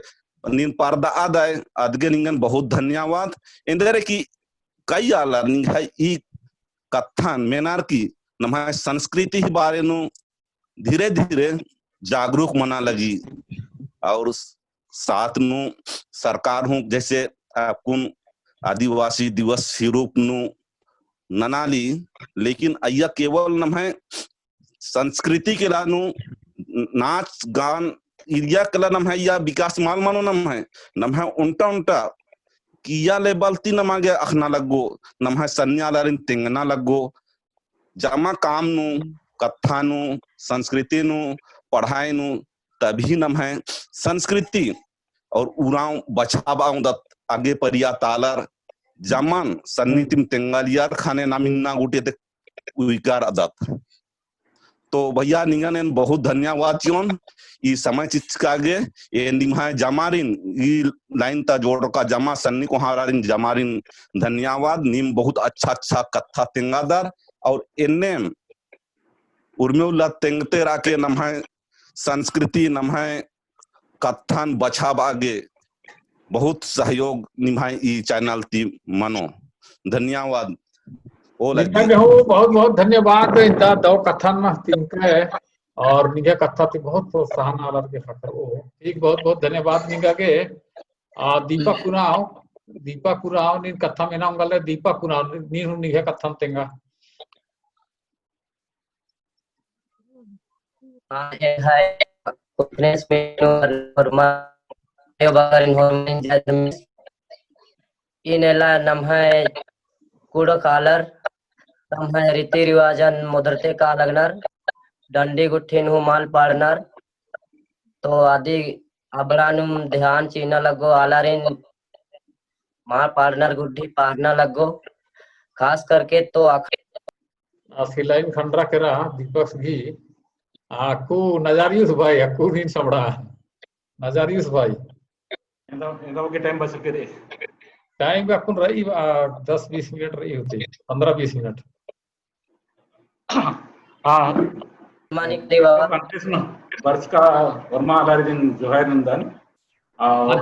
निन पर्दा आदाय अदगे निंगन बहुत धन्यवाद इंदरे की कई आलर निंग है ई कथन मेनार की नमहे संस्कृति के बारे नु धीरे धीरे जागरूक मना लगी और साथ नु सरकार हूँ जैसे कुन आदिवासी दिवस रूप नु ननाली लेकिन अय्या केवल नमहे संस्कृति के लानु नाच गान इरिया कला नमहे या विकास माल मानो नमहे उल्टा उल्टा किया ले बलती नमागे अखना लगो नमहे सन्या लारिन तेंगना लगो जमा काम नु कथा नु संस्कृति नु पढ़ाई नु तभी नमहे संस्कृति और उराव बचाबाऊ दत आगे परिया तालर जमान सन्नितिम तेंगालियार खाने नामिन्ना गुटे ते विकार अदत तो भैया निंगन बहुत धन्यवाद चियोन ई समय चिचकागे ये निम्हा जमारिन ई लाइन ता जोड़ का जमा सन्नी को हारारिन जमारिन धन्यवाद निम बहुत अच्छा अच्छा कथा तेंगादार और एनएम उर्मिउला तेंगते राके नम्हा संस्कृति नम्हा कथन बछाव आगे बहुत सहयोग निभाए ई चैनल ती मनो धन्यवाद ओ लगी बहुत बहुत धन्यवाद इंता दो कथन में तिनका है और निगे कथा ती बहुत प्रोत्साहन आलर के खातर ओ ठीक बहुत बहुत धन्यवाद निगा के दीपक कुराव नी कथा में नाम गले दीपक कुराव नी निगे कथन तेंगा है उपनेस में वर्मा इनेला नम्हा कुड़ कालर नम्हा रीति रिवाजन मुद्रते का लगनर डंडी गुट्ठिन हु माल पाड़नर तो आदि अबरानुम ध्यान चीना लगो आलारिन माल पाड़नर गुड्ढी पाड़ना लगो खास करके तो सिलाइन खंडरा केरा दीपक भी आकू नजारियुस भाई आकू नीन सबड़ा नजारियुस भाई इंदा के टाइम बच के रे टाइम का कुन रही 10-20 मिनट रही होती 15-20 मिनट हाँ मानिक देवा वर्ष का वर्मा आधारित दिन जोहर नंदन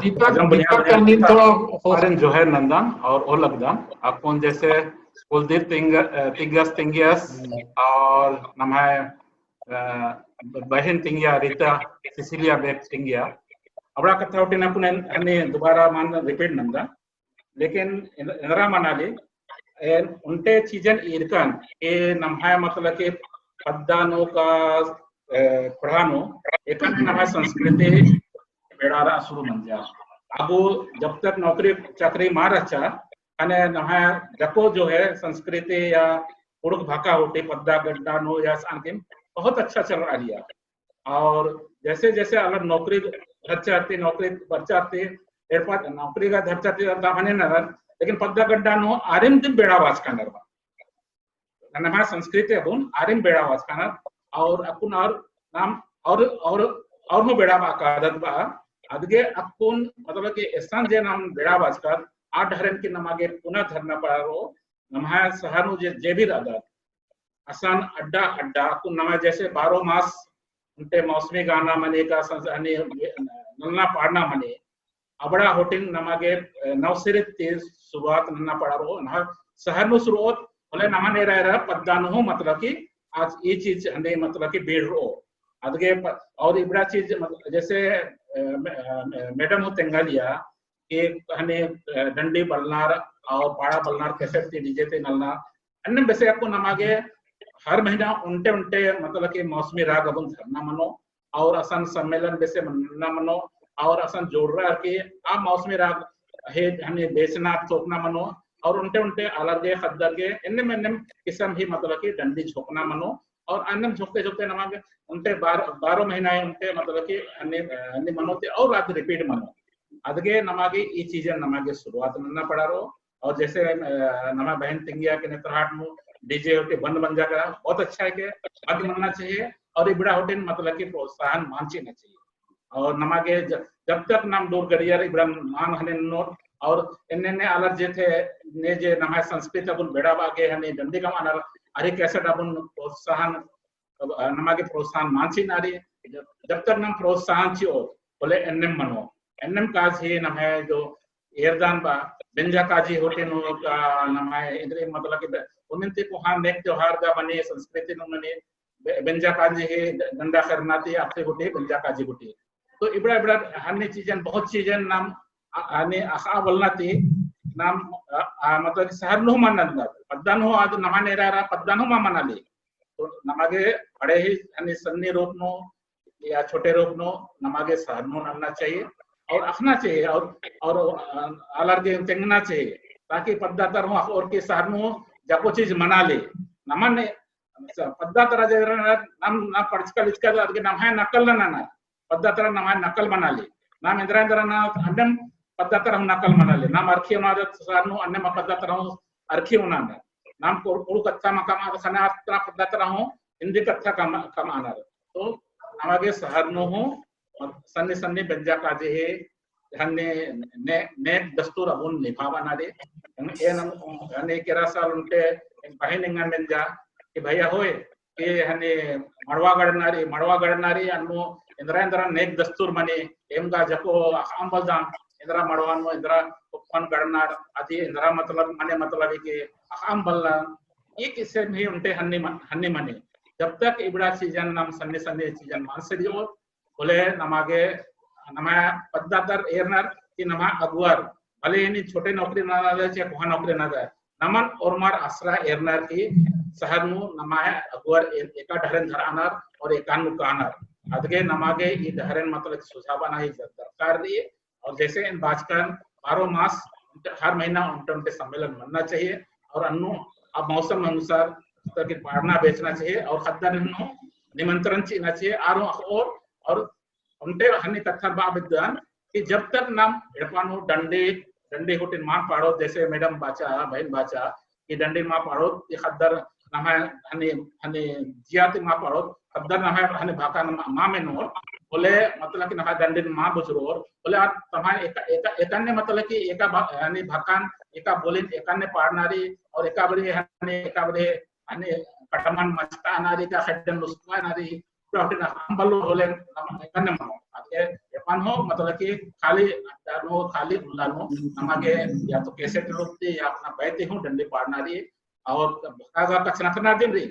दीपक का नींद थोड़ा जोहर नंदन और ओलकदान आपको जैसे कुलदीप तिंगियस और नम्हा बहन तिंगिया रीता सिसिलिया बेक तिंगिया अबड़ा कथा उठी ना पुने अन्य दोबारा मान रिपीट नंदा लेकिन इंद्रा मनाली उनटे चीजन इरकन के नम्हा मतलब के पद्दानो का पढ़ानो एकन नम्हा संस्कृति बेड़ारा शुरू मन जा अब जब तक नौकरी चाकरी मार अच्छा अने नम्हा जको जो है संस्कृति या उड़क भाका होते पद्दा गड्डानो या अंतिम बहुत अच्छा चल रहा है और जैसे जैसे अलग नौकरी धरचाती नौकरी बरचाती एरपाट नौकरी का धरचाती दामने नगर लेकिन पद्दा गड्डा नो आरिम दिन बेड़ा वाच का नरवा नन्हा संस्कृति अपुन आरिम बेड़ा वाच का नर और अपुन और नाम और नो बेड़ा बा का आदत बा अदगे अपुन मतलब कि स्थान जे नाम बेड़ा वाच का आठ हरन की नमागे पुनः धरना पड़ा रो नम्हा सहानु जे भी आदत आसान अड्डा अड्डा अपुन नमा जैसे 12 मास उनते मौसमी गाना मने का नलना पाड़ना मने अबड़ा होटिंग नमागे नवसिरित ते शुरुआत नन्ना पड़ा रो ना सहरनु शुरुआत बोले नमा ने रहा पद्दानु हो मतलब कि आज ये चीज हने मतलब कि बेड़ रो अदगे और इबड़ा चीज जैसे मैडम हो तेंगालिया के हने डंडी बलनार और पाड़ा बलनार कैसे ते डीजे ते नलना अन्य वैसे आपको नमागे हर महीना उनटे उनटे मतलब कि मौसमी राग अपन धरना मनो और असन सम्मेलन वैसे मना मनो और असन जोड़ रहा कि आ मौसमी राग है हने बेचना चौकना मनो और उनटे उनटे अलग खद्दर के इनमें किस्म ही मतलब कि डंडी झोंकना मनो और अन्य झोंकते झोंकते नमागे उनटे 12 महीना उनटे मतलब कि अन्य मनोते और आज रिपीट मनो अदगे नमागे ये चीजें नमागे शुरुआत नन्ना पड़ा रो और जैसे नमा बहन तिंगिया के नेत्रहाट में डीजे होते बन जा करा बहुत अच्छा है कि आगे मनना चाहिए और इबड़ा होटे मतलब कि प्रोत्साहन मानची ना चाहिए और नमागे जब तक नाम दूर करियर इबड़ा मान हने नोट और इन्ने अलग जे थे ने जे नमा संस्कृत अपन बेड़ा बागे हने डंडी का मानर अरे कैसे अपन प्रोत्साहन नमागे प्रोत्साहन मानची नारी जब तक नाम प्रोत्साहन छियो बोले एनएम मनो एनएम काज ही नम है जो एरदान बा बेंजा काजी होटे नो का नम है इधर मतलब कि उन्नति को हाँ नेक त्योहार का बने संस्कृति नो मने बेंजा काजी है डंडा करना थी आपसे होटे बेंजा काजी होटे तो इबड़ा इबड़ा अन्य चीजें बहुत चीजें नाम आने आखा बोलना थी नाम मतलब शहर नो मानना पद्दान हो आज नमाने रहा पद्दान हो मना ले तो नमागे बड़े ही अन्य सन्नी रोप नो या छोटे रोप नो नमागे शहर नो नमना चाहिए और अखना चाहिए और अलर्गे तेंगना चाहिए ताकि पद्दातर हो और के शहर नो जाको चीज मना ले नमने पद्दातर नाम ना पढ़कर इसका अदगे नाम है नकल ना पद्दातर नाम है नकल बना ले नाम इंद्रा ना अन्नम पद्दातर हम नकल बना ले नाम अर्खी ना शहर नो अन्नम पद्दातर हम अर्खी ना नाम को कच्चा मकाम खना पद्दातर हो हिंदी कथा कम आनार तो नमागे सहरनो हो सन्नी सन्नी बंजा काजे है हन्ने ने दस्तूर अबुन निभावनारे ए नम हने केरा साल उनटे बहन इंगन बंजा कि भैया होए कि हने मड़वा गड़नारी अनु इंद्रा नेक दस्तूर मने एमगा जको अंबल दाम इंद्रा मड़वानो इंद्रा उपन गड़नार आदि इंद्रा मतलब मने कि अंबल ये किसे भी उनटे हन्नी मने जब तक इबड़ा सीजन नाम सन्ने सन्ने सीजन मानसरियो बोले नमागे नमा पद्दादर एरनर कि नमा अगुआर भले इन्हीं छोटे नौकरी ना दे चाहे कोहा नौकरी ना दे नमन और मार आश्रा एरनर की शहर नु नमाए अगुआर एका ढहरन धरानर और एकान मुकानर अदगे नमागे ये ढहरन मतलब सुझावाना ही दरकार रही और जैसे इन बाजकन 12 मास हर महीना उनके सम्मेलन बनना चाहिए और अन्नु अब मौसम अनुसार कि पढ़ना बेचना चाहिए और खद्दर निमंत्रण चीना चाहिए और उनटे हन्नी कथा बाविद्वान कि जब तक नाम एडपानो डंडे होटिन मां पाड़ो जैसे मैडम बाचा बहन बाचा कि डंडे मां पाड़ो ये खद्दर नाम हन्नी जियाते मां पाड़ो खद्दर नाम हन्नी भाका मां में नोर बोले मतलब कि नाम डंडे मां बुजरोर बोले आप तमारे एकान्य मतलब कि एका हन्नी भाकान एका बोले एकान्य पाड़नारी और एका बड़े हन्नी कटमान मस्ता नारी का खड्डन लुस्का नारी प्रोटीन अंबलो होले एकान्य मनो आगे एपान हो मतलब कि खाली उल्लानो नमागे या तो कैसे लोगते या अपना बैठे हो डंडे पाड़नारी और भगागा कचना करना दिन रे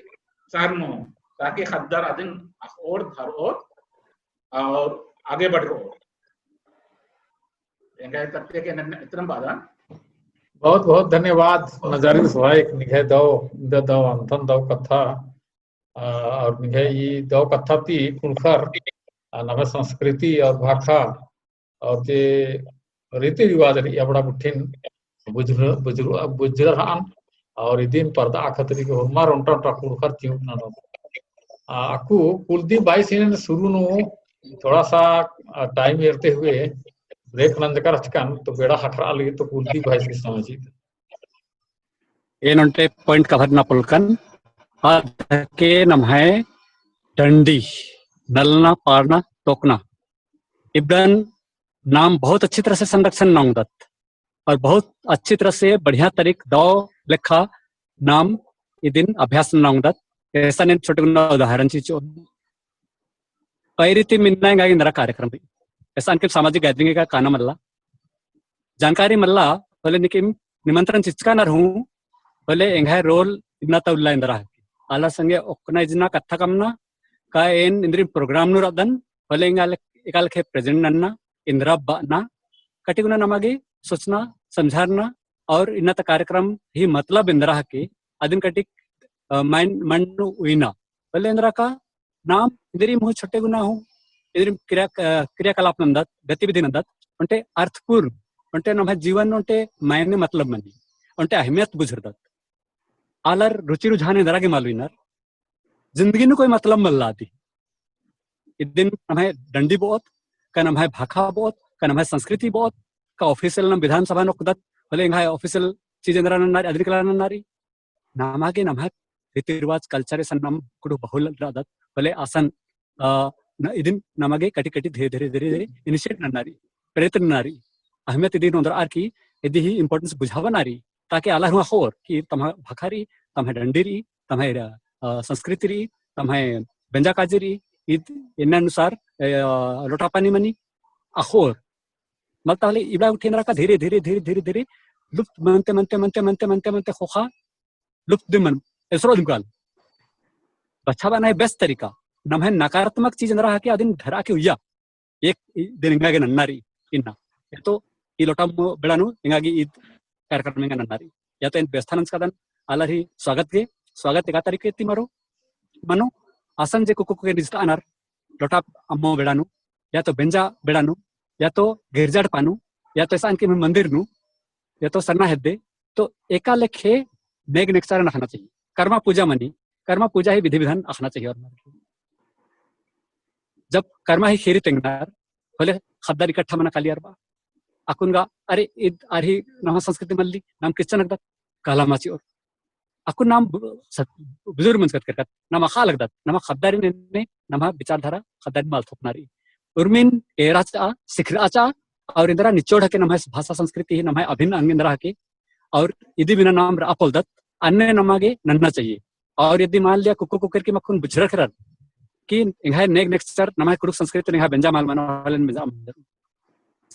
शहर में ताकि खद्दर अदिन और धर और आगे बढ़ रो एंगे तत्ते के इतना बादा बहुत बहुत धन्यवाद नजारी सहायक निघे दो अंतन दो कथा और निघे ये दो कथा ती कुलखर नवे संस्कृति और भाषा और जे रीति रिवाज या बड़ा बुठिन बुजरहान और इदिन पर्दा खतरी के हमार उनटा कुलखर तीन ना आकु कुलदीप भाई सीने शुरू नो थोड़ा सा टाइम एरते हुए ब्रेक नंदकर हचकन तो बेड़ा हटरा लगे तो कुलदीप भाई से समझी ಏನಂటే ಪಾಯಿಂಟ್ ಕವರ್ ನ ಪುಲ್ಕನ್ ಅದಕ್ಕೆ ನಮ್ಹೈ डंडी नलना पारना टोकना इब्रन नाम बहुत अच्छी तरह से संरक्षण नांगदत और बहुत अच्छी तरह से बढ़िया तरीक दो लेखा नाम इदिन अभ्यास नांगदत ऐसा ने छोटे उदाहरण चीजो कई रीति मिलना इंदरा कार्यक्रम ऐसा अंकित सामाजिक गैदरिंग का काना मल्ला जानकारी मल्ला बोले निमंत्रण चिचका न रहूं बोले एंगा रोल इतना तउल्ला इंदरा आला संगे ओकना इजना कथा कमना का एन इंद्री प्रोग्राम नु रदन बोले एकाल के प्रेजेंट नन्ना इंद्रा बाना कटिगुना नमागे सोचना समझाना और इन्ना कार्यक्रम ही मतलब इंद्रा के अदिन कटिक माइंड उइना बोले इंद्रा का नाम इंद्री मुह छोटे गुना हो इंद्री क्रियाकलाप नंदत गतिविधि नंदत उनटे अर्थपूर्ण उनटे नम जीवन उनटे मायने मतलब मनी उनटे अहमियत बुझरदत आलर रुचि रुझान इंद्रा के मालूम जिंदगी नु कोई मतलब मल्ला आती दिन नम्हे डंडी बहुत का नम्हे भाखा बहुत का नम्हे संस्कृति बहुत का ऑफिशियल नम विधानसभा नोकदत भले इंगा ऑफिशियल चीज इंद्रा नन्नारी अधिकला नन्नारी नामागे नम्हे रीति रिवाज कल्चर सन्नम कुडु बहुल रादत भले आसन इदिन नमागे कटी कटी धीरे धीरे इनिशिएट नन्नारी प्रयत्न नन्नारी अहमियत इदिन उंदर आर की इदि ही इंपॉर्टेंस बुझावनारी ताकि आला हुआ खोर कि तम्हा भाखारी तम्हे डंडीरी तम्हे संस्कृति री तम्हे बेंजा काजरी इन अनुसार लोटा पानी मनी अखोर मत इबड़ा उठेंद्रा का धीरे धीरे धीरे धीरे धीरे लुप्त मनते मनते मनते मनते मनते मनते खोखा लुप्त दिमन ऐसरो दिमकाल बच्चा बनाए बेस्ट तरीका नम्हे नकारात्मक चीज अंदर के अदिन धरा के उया एक दिन इंगागे नन्नारी इन्ना तो ई लोटा बेड़ानु इंगागी ईद कार्यक्रम इंगा नन्नारी या तो इन व्यवस्थान का आलर ही स्वागत एका तारीख के मारो मनो आसन जे कुकु के निष्ठा अनार लोटा अम्मो बेड़ानु या तो बेंजा बेड़ानु या तो गिरजाड़ पानु या तो ऐसा इनके मंदिर नु या तो सरना हेदे तो एका लेखे नेग नेक्सार रखना चाहिए कर्मा पूजा मनी कर्मा पूजा ही विधि विधान रखना चाहिए और जब कर्मा ही खेरी तेंगनार बोले खद्दार इकट्ठा मना काली अरबा अकुनगा अरे ईद आरही नम संस्कृति मल्ली नाम क्रिश्चियन अगदा काला माची और aku nam buzur menskat kerkat nama khalak dat nama khaddarin ne nama bichardhara khaddarin mal thopnari urmin eracha sikhracha और इंदिरा निचोड़ के नमः भाषा संस्कृति ही नमः अभिन्न अंग इंदिरा के और यदि बिना नाम अपोल दत्त अन्य नमागे नन्ना चाहिए और यदि मान लिया कुक्कू कुकर की मक्खन बुझर कर कि इंहा नेक नेक्स्टर नमः कुरुक संस्कृति इंहा बेंजा माल मना वालेन बेंजा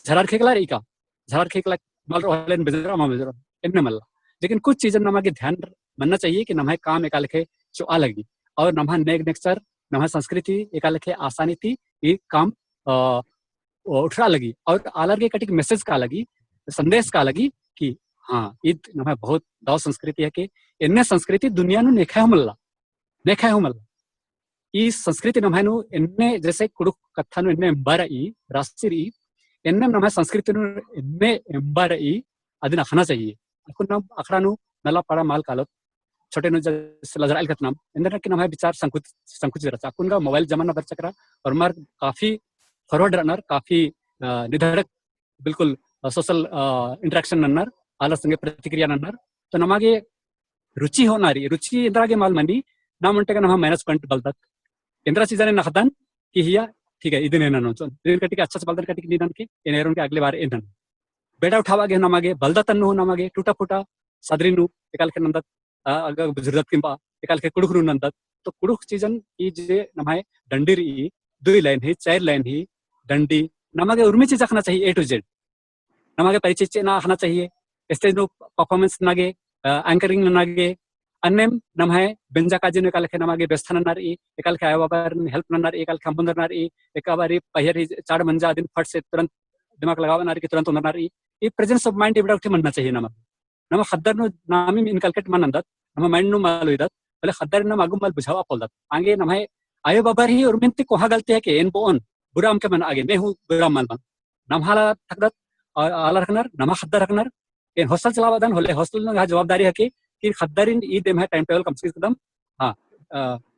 झरार खेकला इका झरार खेकला माल वालेन बेंजा मा बेंजा इनने मल्ला लेकिन कुछ चीजें नमागे ध्यान मनना चाहिए कि नमः काम एका लिखे जो आ लगी और नमः नेक नेक्स्टर नमः संस्कृति एका लिखे आसानी थी ये काम उठा लगी और आलर के कटिक मैसेज का लगी संदेश का लगी कि हाँ ईद नमः बहुत दाव संस्कृति है कि इन्ने संस्कृति दुनिया नु नेखा हमला ई संस्कृति नमः नु इन्ने जैसे कुड़ुक कथा नु इन्ने एंबार ई राष्ट्रीय इन्ने नमः संस्कृति नु इन्ने एंबार ई अदिन अखना चाहिए अकुन नाम अखरा नु नला पड़ा माल कालो छोटे नु जैसे लजराइल कतनाम इंदर के नमः विचार संकुचित रचा अकुन का मोबाइल जमाना बर चक्रा और मार काफी फॉरवर्ड रनर काफी निधड़क बिल्कुल सोशल इंटरेक्शन नन्नर आला संगे प्रतिक्रिया नन्नर तो नमागे रुचि होनारी रुचि इंद्रागे माल मंडी ना मंटे का नमः माइनस पॉइंट बलदत इंद्रा चीजाने नखदान कि हिया ठीक है इदने ननो चोन दिन कटिक अच्छा से बलदन कटिक निदन के एनेरोन के अगले बार एनन बेटा उठावागे नमागे बलदतन नु नमागे टूटा फूटा सदरिनु एकाल के नंदत अग बुजुर्गत किंबा एकाल के कुड़ुखरु नंदत तो कुड़ुख चीजन ई जे नमाय डंडीरी दुई लाइन ही चार लाइन ही डंडी नमागे उर्मी चीज रखना चाहिए A to Z नमागे परिचय ना रखना चाहिए स्टेज नो परफॉर्मेंस नागे एंकरिंग नागे अन्यम नमः बेंजा काजी ने कालखे नमागे बेस्थान नारी एकाल के आया बाबर हेल्प ननार एकाल खंबंदर नारी एकाबारी पहिरी चार मंजा दिन फट से तुरंत दिमाग लगावा नारी के तुरंत नारी ये प्रेजेंस ऑफ माइंड इबड़ा उठे मनना चाहिए नम खद्दर नो नामी इनकलकेट मनंदत नम माइंड नो माल इदत भले खद्दर न मागु माल बुझावा पोलदत आगे नमः आयो बाबर ही उर्मिंती कोहा गलती है कि एन बोन बुरा के मन आगे मैं हूँ बुरा माल मन नमहाला थकदत आला रखनर नमा खद्दर रखनर इन हॉस्टल चलावादन होले हॉस्टल नो जवाबदारी है कि खद्दरिन ई देम है टाइम टेबल कम से कम हां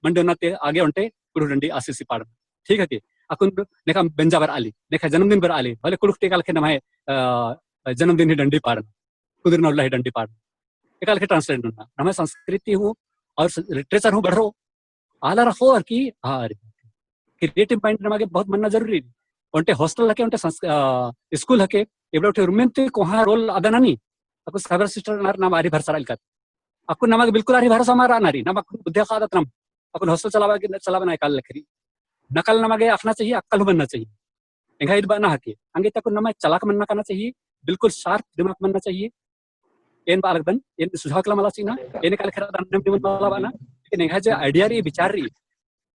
मंडे उन्नते आगे उनटे कुड़ु डंडी आसीसी पाड़ ठीक है कि अकुन नेका बेंजा बर आली नेका जन्मदिन बर आली भले कुड़ुक टेकाल के नमाय जन्मदिन ही डंडी पाड़ कुदिर नौला ही डंडी पाड़ एकाल के ट्रांसलेट ना नमाय संस्कृति हूँ और लिटरेचर हूँ बढ़ो आला रखो और की हां क्रिएटिव माइंड नमागे बहुत मनना जरूरी उनटे हॉस्टल हके उनटे स्कूल हके एबड़ा उठे रूममेंट कोहा रोल अदनानी अकु साइबर सिस्टर नाम आरी भरसा इलकत अकु नमागे बिल्कुल आरी भरसा मारा नारी नम अकु बुद्धिया खादत नम अकु हॉस्टल चलावा ना काल लखरी नकल नमागे आखना चाहिए अक्कल बनना चाहिए इंगा इद बना हके अंगे तक नमाय चलाक मनना करना चाहिए बिल्कुल शार्प दिमाग बनना चाहिए एन बालक बन एन सुझाव कला मला सीना एन काल खरा दन दिमन वाला बना लेकिन इंगा जो आइडिया री विचार री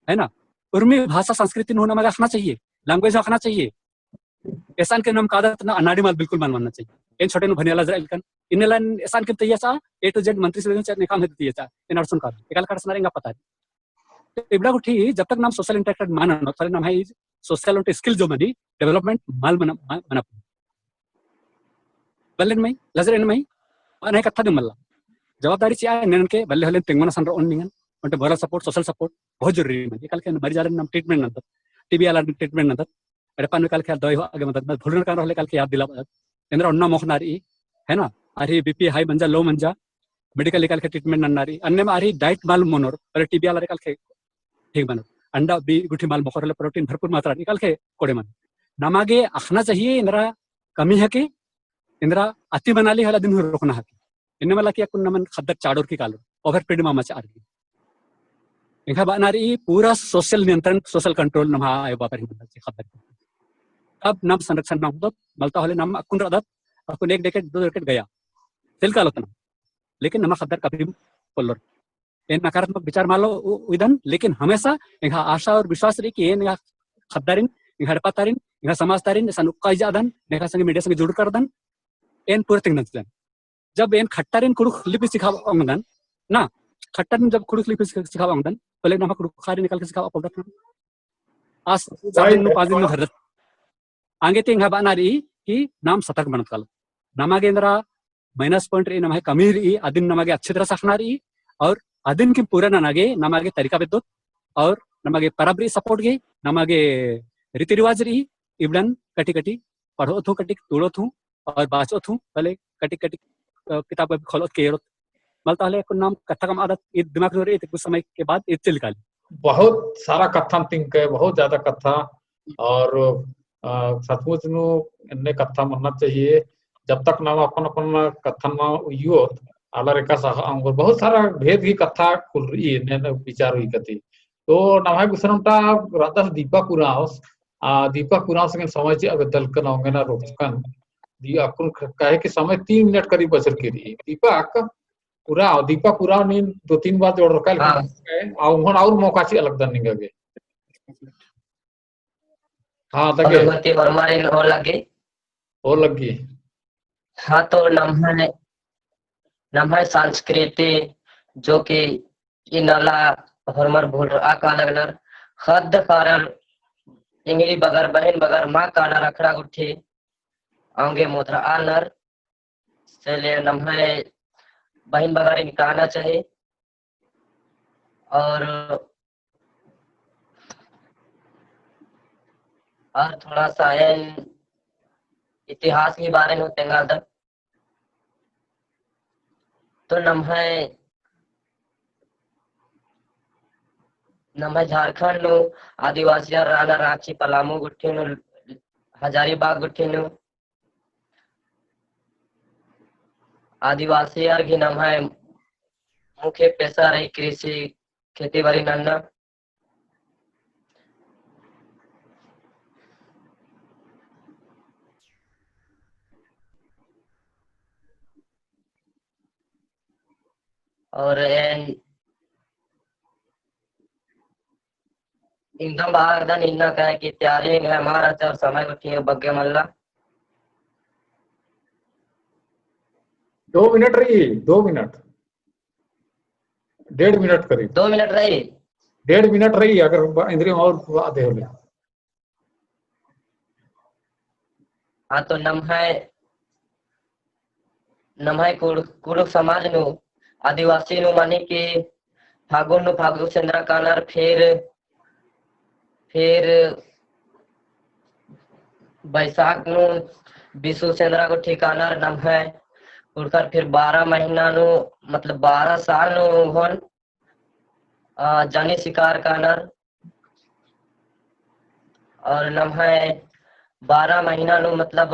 है ना उर्मी भाषा संस्कृति होना मगा रखना चाहिए लैंग्वेज रखना चाहिए ऐसा के नाम कादत ना अनाड़ी माल बिल्कुल मानना चाहिए इन छोटे नु भनियाला जराइल कन इनला ऐसा के तैयासा A to Z मंत्री से ने काम है तैयासा इन अर्सन का एकाल कर सनारेंगा पता है इबड़ा को ठीक जब तक नाम सोशल इंटरेक्टेड मानन न थरे नाम है सोशल और स्किल जो मनी डेवलपमेंट माल मना बल्लेन में लजरेन में अने कथा दमला जवाबदारी चे नन के बल्ले हले तेंगमना सन ऑन निगन उनटे मोरल सपोर्ट सोशल सपोर्ट बहुत जरूरी है एकाल के मरी जारे नाम ट्रीटमेंट नंद टीबी वाला ट्रीटमेंट नंद एडपान काल के दवाई आगे मदद भूलन का रहले काल के याद दिला इंद्र अन्ना मोखनारी है ना अरे बीपी हाई मंजा लो मंजा मेडिकल काल के ट्रीटमेंट नन्नारी अन्य में अरे डाइट माल मोनोर अरे टीबी वाला काल के ठीक बनो अंडा बी गुठी माल मोखरले प्रोटीन भरपूर मात्रा निकाल के कोड़े मन नमागे आखना चाहिए इंद्रा कमी है के इंद्रा अति बनाली हला दिन रोकना है इनने वाला कि कुन नमन खद्दर चाडोर की कालो ओवर पेड मामा चार की इंखा बानारी पूरा सोशल नियंत्रण सोशल कंट्रोल नमा आयो बापर ही बंदा खबर अब नाम संरक्षण नाम तो मलता होले नाम अकुन रदत अकुन एक डेकेड 2 डेकेड गया तिल का लोतना लेकिन नमा खबर कभी पोलर इन नकारात्मक विचार मालो विदन लेकिन हमेशा इंखा आशा और विश्वास रे कि इन खबरिन इंखा रपातारिन इंखा समाजतारिन सनुकाई जादन नेखा संगे मीडिया संगे जुड़ कर दन इन पूरे तिंगन जब इन खट्टारिन कुड़ुख लिपि सिखाव अंगदन ना खट्टारिन जब कुड़ुख लिपि सिखाव अंगदन पहले नमा कुड़ुख खारी निकाल के सिखाव पड़ता आज 4 दिन 5 दिन हरदत आगे तेंगा बानारी कि नाम सतर्क बनत काल नमागेंद्रा माइनस पॉइंट रे नमागे कमी री अदिन नमागे अच्छी तरह सखनारी और अदिन के पूरा ननागे नमागे तरीका बेदत और नमागे परबरी सपोर्ट गे नमागे रीति रिवाज री इबडन कटी कटी पढ़ो थू कटी तोड़ो थू और बाचो थू पहले कटी कटी किताब खोलो के mal tahle kun nam katha kam adat id दिमाग में रही कुछ समय के बाद id चल काली बहुत सारा कथा तिंक है, बहुत ज्यादा कथा। और सचमुच नु इन्ने कथा मनना चाहिए जब तक नाम अपन अपन कथन में युवत आलर एका सह अंगुर बहुत सारा भेद ही कथा खुल रही ने विचार हुई कथी। तो नमाय गुसरमटा राधा दीपक कुराउस दीपक कुराउस के समय जे अब दलकन होंगे ना रोकन दी अकुन कहे कि समय 3 मिनट करीब बचर के रही दीपक पूरा नी 2-3 बार जोड़ रखा है और मौका ची अलग दन निगे हाँ अगरबत्ती हमारे हो लगी। हाँ तो नम्हे संस्कृति जो कि इनाला हरमर भूल आका लगनर खद कारण इंगली बगर बहन बगर माँ काना रखड़ा गुठी आंगे मुद्रा आनर से ले नम्हे बहन बगर निकालना चाहिए। और थोड़ा सा इतिहास के बारे में तेंगा तो नम्हे झारखंड आदिवासी राना रांची पलामू गुठिनु हजारीबाग गुठिनु आदिवासी की नम्हे मुख्य पेशा रही कृषि खेती बाड़ी नन्ना। और एकदम बागदन इन्ना कहे कि तैयारी है हमारा चर समय उठिए बग्गे मल्ला 2 मिनट रही 2 मिनट 1.5 मिनट करीब 2 मिनट रही 1.5 मिनट रही अगर इंद्रिय और आधे हो गए। हाँ तो नम्हे कुरुक समाज नु आदिवासी नु मानी कि फागुन चंद्र कानर फिर बैसाख नु विशु चंद्र को ठिकानर नम्हे उड़कर फिर 12 महीना नु मतलब 12 साल नु होन जानी शिकार कानर। और नम्हे 12 महीना नु मतलब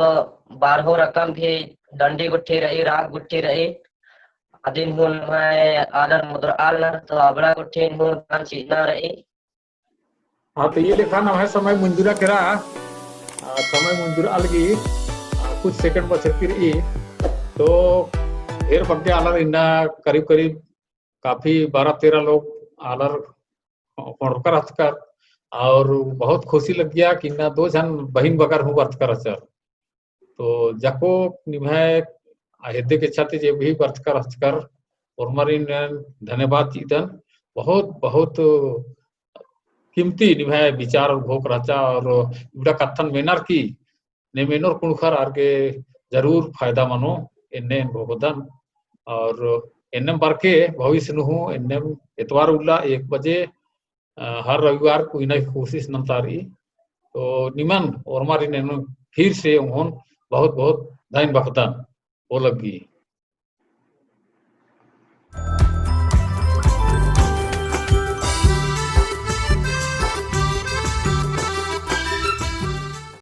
12 रकम भी डंडी गुट्ठी रही राग गुट्ठी रही आदिन हुन मैं आलर मुद्रा आलर तो अबड़ा गुट्ठी हुन कान चीना रही। हाँ तो ये लिखा ना है समय मंजूरा करा समय मंजूरा अलगी कुछ सेकंड बचत की रही तो फिर बग्गे आलर इन्ना करीब करीब काफी 12-13 लोग आलर पढ़कर हथकर और बहुत खुशी लग गया कि ना 2 जन बहन बगर हूँ वर्त कर अचर तो जको निभाए हेदे के छाते जे भी वर्त कर हथकर और हमारी धन्यवाद चीतन बहुत बहुत कीमती निभाए विचार और भोग रचा और इबड़ा कथन मेनर की ने मेनर कुणखर आर के जरूर फायदा मनो इन्ने भोगदन और इन्ने बरके भविष्य नु इन्ने इतवार उल्ला 1 बजे हर रविवार कोई ना कोशिश नमतारी तो निमन और हमारी ने फिर से उन्होंने बहुत बहुत धन्यवाद वो लगी।